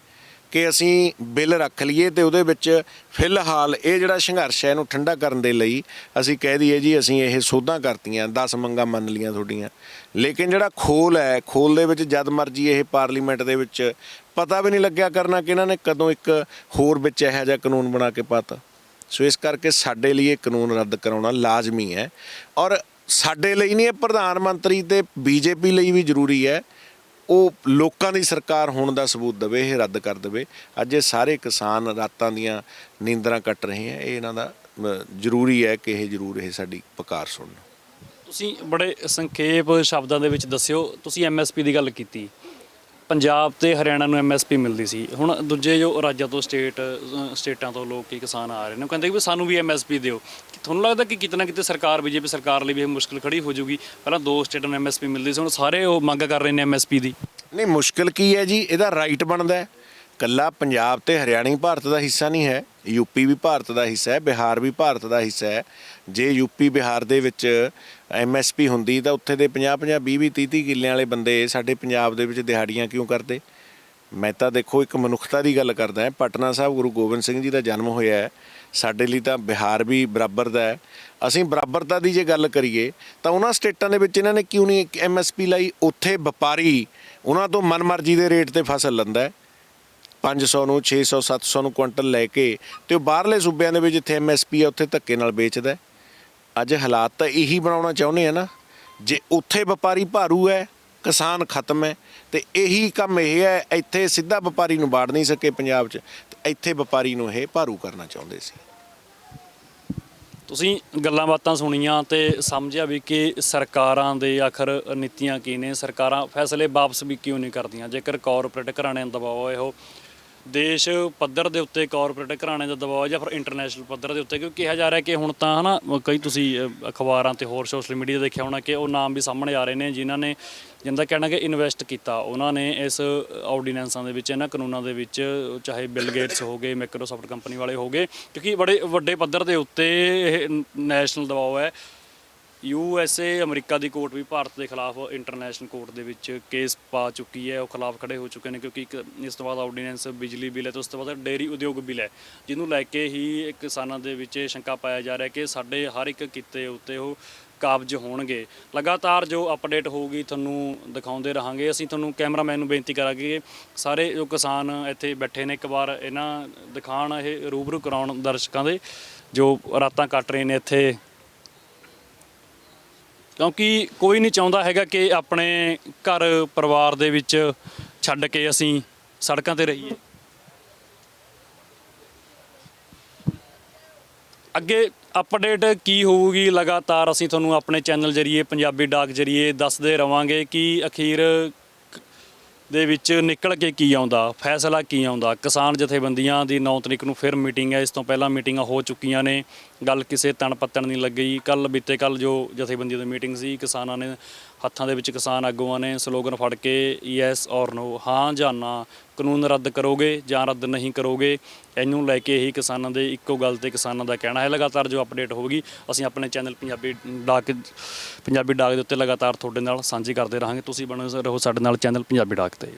ਕਿ ਅਸੀਂ ਬਿੱਲ ਰੱਖ ਲਈਏ ਅਤੇ ਉਹਦੇ ਵਿੱਚ ਫਿਲਹਾਲ ਇਹ ਜਿਹੜਾ ਸੰਘਰਸ਼ ਹੈ ਇਹਨੂੰ ਠੰਡਾ ਕਰਨ ਦੇ ਲਈ ਅਸੀਂ ਕਹਿ ਦਈਏ ਜੀ ਅਸੀਂ ਇਹ ਸੋਧਾਂ ਕਰਤੀਆਂ, 10 ਮੰਗਾਂ ਮੰਨ ਲਈਆਂ ਤੁਹਾਡੀਆਂ। ਲੇਕਿਨ ਜਿਹੜਾ ਖੋਲ ਹੈ, ਖੋਲ ਦੇ ਵਿੱਚ ਜਦ ਮਰਜੀ ਇਹ ਪਾਰਲੀਮੈਂਟ ਦੇ ਵਿੱਚ ਪਤਾ ਵੀ ਨਹੀਂ ਲੱਗਿਆ ਕਰਨਾ ਕਿ ਇਹਨਾਂ ਨੇ ਕਦੋਂ ਇੱਕ ਹੋਰ ਵਿੱਚ ਇਹੋ ਜਿਹਾ ਕਾਨੂੰਨ ਬਣਾ ਕੇ ਪਾਤਾ। ਸੋ ਇਸ ਕਰਕੇ ਸਾਡੇ ਲਈ ਇਹ ਕਾਨੂੰਨ ਰੱਦ ਕਰਾਉਣਾ ਲਾਜ਼ਮੀ ਹੈ, ਔਰ ਸਾਡੇ ਲਈ ਨਹੀਂ, ਇਹ ਪ੍ਰਧਾਨ ਮੰਤਰੀ ਤੇ BJP ਲਈ ਵੀ ਜ਼ਰੂਰੀ ਹੈ। ਉਹ ਲੋਕਾਂ ਦੀ ਸਰਕਾਰ ਹੋਣ ਦਾ ਸਬੂਤ ਦੇਵੇ, ਇਹ ਰੱਦ ਕਰ ਦੇਵੇ। ਅੱਜ ਇਹ ਸਾਰੇ ਕਿਸਾਨ ਰਾਤਾਂ ਦੀਆਂ ਨੀਂਦਰਾਂ ਕੱਟ ਰਹੇ ਹੈ, ਇਹ ਇਹਨਾਂ ਦਾ ਜ਼ਰੂਰੀ ਹੈ ਕਿ ਇਹ ਜ਼ਰੂਰ ਇਹ ਸਾਡੀ ਪੁਕਾਰ ਸੁਣਨ। ਤੁਸੀਂ ਬੜੇ ਸੰਖੇਪ ਸ਼ਬਦਾਂ ਦੇ ਵਿੱਚ ਦੱਸਿਓ, ਤੁਸੀਂ MSP ਦੀ ਗੱਲ ਕੀਤੀ, ਪੰਜਾਬ ਤੇ ਹਰਿਆਣਾ ਨੂੰ MSP ਮਿਲਦੀ ਸੀ। ਹੁਣ ਦੂਜੇ ਜੋ ਰਾਜਾਂ ਤੋਂ ਸਟੇਟਾਂ ਤੋਂ ਲੋਕ ਕਿਸਾਨ ਆ ਰਹੇ ਨੇ, ਉਹ ਕਹਿੰਦੇ ਕਿ ਸਾਨੂੰ ਵੀ MSP ਦਿਓ। ਤੁਹਾਨੂੰ ਲੱਗਦਾ ਕਿ ਕਿਤੇ ਨਾ ਕਿਤੇ ਸਰਕਾਰ BJP ਸਰਕਾਰ ਲਈ ਵੀ ਇਹ ਮੁਸ਼ਕਿਲ ਖੜੀ ਹੋ ਜਾਊਗੀ? ਪਹਿਲਾਂ 2 ਸਟੇਟਾਂ ਨੂੰ MSP ਮਿਲਦੀ ਸੀ, ਹੁਣ ਸਾਰੇ ਉਹ ਮੰਗ ਕਰ ਰਹੇ ਨੇ MSP ਦੀ। ਨਹੀਂ, ਮੁਸ਼ਕਿਲ ਕੀ ਹੈ ਜੀ, ਇਹਦਾ ਰਾਈਟ ਬਣਦਾ। ਇਕੱਲਾ ਪੰਜਾਬ ਤੇ ਹਰਿਆਣਾ ਹੀ ਭਾਰਤ ਦਾ ਹਿੱਸਾ ਨਹੀਂ ਹੈ, UP ਵੀ ਭਾਰਤ ਦਾ ਹਿੱਸਾ ਹੈ, ਬਿਹਾਰ ਵੀ ਭਾਰਤ ਦਾ ਹਿੱਸਾ ਹੈ। ਜੇ UP ਬਿਹਾਰ ਦੇ ਵਿੱਚ MSP ਹੁੰਦੀ ਤਾਂ ਉੱਥੇ ਦੇ 50-50, 20-20, 30-30 ਕਿੱਲਿਆਂ ਵਾਲੇ ਬੰਦੇ ਸਾਡੇ ਪੰਜਾਬ ਦੇ ਵਿੱਚ ਦਿਹਾੜੀਆਂ ਕਿਉਂ ਕਰਦੇ? ਮੈਂ ਤਾਂ ਦੇਖੋ ਇੱਕ ਮਨੁੱਖਤਾ ਦੀ ਗੱਲ ਕਰਦਾ ਹਾਂ। ਪਟਨਾ ਸਾਹਿਬ ਗੁਰੂ ਗੋਬਿੰਦ ਸਿੰਘ ਜੀ ਦਾ ਜਨਮ ਹੋਇਆ ਹੈ, ਸਾਡੇ ਲਈ ਤਾਂ ਬਿਹਾਰ ਵੀ ਬਰਾਬਰ ਦਾ ਹੈ। ਅਸੀਂ ਬਰਾਬਰਤਾ ਦੀ ਜੇ ਗੱਲ ਕਰੀਏ ਤਾਂ ਉਹਨਾਂ ਸਟੇਟਾਂ ਦੇ ਵਿੱਚ ਇਹਨਾਂ ਨੇ ਕਿਉਂ ਨਹੀਂ MSP ਲਾਈ? ਉੱਥੇ ਵਪਾਰੀ ਉਹਨਾਂ ਤੋਂ ਮਨਮਰਜ਼ੀ ਦੇ ਰੇਟ 'ਤੇ ਫਸਲ ਲੈਂਦਾ ਹੈ, 500 ਨੂੰ 600 700 ਨੂੰ ਕੁਇੰਟਲ ਲੈ ਕੇ, ਅਤੇ ਉਹ ਬਾਹਰਲੇ ਸੂਬਿਆਂ ਦੇ ਵਿੱਚ ਜਿੱਥੇ MSP ਹੈ ਉੱਥੇ ਧੱਕੇ ਨਾਲ ਵੇਚਦਾ। ਅੱਜ ਹਾਲਾਤ ਤਾਂ ਇਹੀ ਬਣਾਉਣਾ ਚਾਹੁੰਦੇ ਆ ਨਾ। ਜੇ ਉੱਥੇ ਵਪਾਰੀ ਭਾਰੂ ਹੈ, ਕਿਸਾਨ ਖਤਮ ਹੈ, ਅਤੇ ਇਹੀ ਕੰਮ ਇਹ ਹੈ। ਇੱਥੇ ਸਿੱਧਾ ਵਪਾਰੀ ਨੂੰ ਵਾੜ ਨਹੀਂ ਸਕੇ ਪੰਜਾਬ 'ਚ, ਤੇ ਇੱਥੇ ਵਪਾਰੀ ਨੂੰ ਇਹ ਭਾਰੂ ਕਰਨਾ ਚਾਹੁੰਦੇ ਸੀ। ਤੁਸੀਂ ਗੱਲਾਂ ਬਾਤਾਂ ਸੁਣੀਆਂ ਤੇ ਸਮਝਿਆ ਵੀ ਕਿ ਸਰਕਾਰਾਂ ਦੇ ਆਖਰ ਨੀਤੀਆਂ ਕੀ ਨੇ, ਸਰਕਾਰਾਂ ਫੈਸਲੇ ਵਾਪਸ ਵੀ ਕਿਉਂ ਨਹੀਂ ਕਰਦੀਆਂ। ਜੇਕਰ ਕਾਰਪੋਰੇਟ ਘਰਾਣਿਆਂ ਦਾ ਦਬਾਅ ਹੈ, ਉਹ ਦੇਸ਼ ਪੱਧਰ ਦੇ ਉੱਤੇ ਕਾਰਪੋਰੇਟ ਘਰਾਣੇ ਦਾ ਦਬਾਅ ਜਾਂ ਫਿਰ ਇੰਟਰਨੈਸ਼ਨਲ ਪੱਧਰ ਦੇ ਉੱਤੇ, ਕਿਉਂਕਿ ਕਿਹਾ ਜਾ ਰਿਹਾ ਕਿ ਹੁਣ ਤਾਂ ਹੈ ਨਾ, ਕਈ ਤੁਸੀਂ ਅਖਬਾਰਾਂ ਤੇ ਹੋਰ ਸੋਸ਼ਲ ਮੀਡੀਆ ਦੇਖਿਆ ਹੋਣਾ ਕਿ ਉਹ ਨਾਮ ਵੀ ਸਾਹਮਣੇ ਆ ਰਹੇ ਨੇ ਜਿਨ੍ਹਾਂ ਨੇ ਜਿਨ੍ਹਾਂ ਦਾ ਕਹਿਣਾ ਕਿ ਇਨਵੈਸਟ ਕੀਤਾ ਉਹਨਾਂ ਨੇ ਇਸ ਆਰਡੀਨੈਂਸਾਂ ਦੇ ਵਿੱਚ, ਇਹਨਾਂ ਕਾਨੂੰਨਾਂ ਦੇ ਵਿੱਚ, ਚਾਹੇ ਬਿਲ ਗੇਟਸ ਹੋ ਗਏ, ਮਾਈਕਰੋਸਾਫਟ ਕੰਪਨੀ ਵਾਲੇ ਹੋ ਗਏ, ਕਿਉਂਕਿ ਬੜੇ ਵੱਡੇ ਪੱਧਰ ਦੇ ਉੱਤੇ ਇਹ ਨੈਸ਼ਨਲ ਦਬਾਅ ਹੈ। USA ਅਮਰੀਕਾ ਦੀ ਕੋਰਟ ਵੀ ਭਾਰਤ ਦੇ ਖਿਲਾਫ ਇੰਟਰਨੈਸ਼ਨਲ ਕੋਰਟ ਦੇ ਵਿੱਚ ਕੇਸ ਪਾ ਚੁੱਕੀ ਹੈ, ਉਹ ਖਿਲਾਫ ਖੜੇ ਹੋ ਚੁੱਕੇ ਨੇ, ਕਿਉਂਕਿ ਇਸ ਤੋਂ ਬਾਅਦ ਆਰਡੀਨੈਂਸ ਬਿਜਲੀ ਬਿੱਲ ਹੈ ਤੇ ਉਸ ਤੋਂ ਬਾਅਦ ਡੇਅਰੀ ਉਦਯੋਗ ਬਿੱਲ ਹੈ, ਜਿਹਨੂੰ ਲੈ ਕੇ ਹੀ ਕਿਸਾਨਾਂ ਦੇ ਵਿੱਚ ਸ਼ੰਕਾ ਪਾਇਆ ਜਾ ਰਿਹਾ ਕਿ ਸਾਡੇ ਹਰ ਇੱਕ ਕਿੱਤੇ ਉੱਤੇ ਉਹ ਕਾਬਜ਼ ਹੋਣਗੇ। ਲਗਾਤਾਰ ਜੋ ਅਪਡੇਟ ਹੋਊਗੀ ਤੁਹਾਨੂੰ ਦਿਖਾਉਂਦੇ ਰਹਾਂਗੇ। ਅਸੀਂ ਤੁਹਾਨੂੰ ਕੈਮਰਾਮੈਨ ਨੂੰ ਬੇਨਤੀ ਕਰਾਂਗੇ ਕਿ ਸਾਰੇ ਜੋ ਕਿਸਾਨ ਇੱਥੇ ਬੈਠੇ ਨੇ ਇੱਕ ਵਾਰ ਇਹਨਾਂ ਦਿਖਾਉਣ, ਇਹ ਰੂਬਰੂ ਕਰਾਉਣ ਦਰਸ਼ਕਾਂ ਦੇ ਜੋ ਰਾਤਾਂ ਕੱਟ ਰਹੇ ਨੇ ਇੱਥੇ, ਕਿਉਂਕਿ ਕੋਈ ਨਹੀਂ ਚਾਹੁੰਦਾ ਹੈਗਾ ਕਿ ਆਪਣੇ ਘਰ ਪਰਿਵਾਰ ਦੇ ਵਿੱਚ ਛੱਡ ਕੇ ਅਸੀਂ ਸੜਕਾਂ 'ਤੇ ਰਹੀਏ। ਅੱਗੇ ਅਪਡੇਟ ਕੀ ਹੋਊਗੀ ਲਗਾਤਾਰ ਅਸੀਂ ਤੁਹਾਨੂੰ ਆਪਣੇ ਚੈਨਲ ਜਰੀਏ, ਪੰਜਾਬੀ ਡਾਕ ਜਰੀਏ ਦੱਸਦੇ ਰਵਾਂਗੇ ਕਿ ਅਖੀਰ ਦੇ ਵਿੱਚ ਨਿਕਲ ਕੇ ਕੀ ਆਉਂਦਾ, ਫੈਸਲਾ ਕੀ ਆਉਂਦਾ। ਕਿਸਾਨ ਜਥੇਬੰਦੀਆਂ ਦੀ 9 ਤਰੀਕ ਨੂੰ ਫਿਰ ਮੀਟਿੰਗ ਹੈ, ਇਸ ਤੋਂ ਪਹਿਲਾਂ ਮੀਟਿੰਗਾਂ ਹੋ ਚੁੱਕੀਆਂ ਨੇ, ਗੱਲ ਕਿਸੇ ਤਣ ਪੱਤਣ ਨਹੀਂ ਲੱਗੀ। ਬੀਤੇ ਕੱਲ੍ਹ ਜੋ ਜਥੇਬੰਦੀਆਂ ਦੀ ਮੀਟਿੰਗ ਸੀ, ਕਿਸਾਨਾਂ ਨੇ ਹੱਥਾਂ ਦੇ ਵਿੱਚ, ਕਿਸਾਨ ਆਗੂਆਂ ਨੇ ਸਲੋਗਨ ਫੜ ਕੇ ਯੈਸ ਔਰ ਨੋ, ਹਾਂ ਜਾਂ ਨਾ, ਕਾਨੂੰਨ ਰੱਦ ਕਰੋਗੇ ਜਾਂ ਰੱਦ ਨਹੀਂ ਕਰੋਗੇ, ਇਹਨੂੰ ਲੈ ਕੇ ਹੀ ਕਿਸਾਨਾਂ ਦੇ ਇੱਕੋ ਗੱਲ 'ਤੇ ਕਿਸਾਨਾਂ ਦਾ ਕਹਿਣਾ ਹੈ। ਲਗਾਤਾਰ ਜੋ ਅਪਡੇਟ ਹੋਵੇਗੀ ਅਸੀਂ ਆਪਣੇ ਚੈਨਲ ਪੰਜਾਬੀ ਡਾਕ ਦੇ ਉੱਤੇ ਲਗਾਤਾਰ ਤੁਹਾਡੇ ਨਾਲ ਸਾਂਝੀ ਕਰਦੇ ਰਹਾਂਗੇ। ਤੁਸੀਂ ਬਣੇ ਰਹੋ ਸਾਡੇ ਨਾਲ ਚੈਨਲ ਪੰਜਾਬੀ ਡਾਕ 'ਤੇ।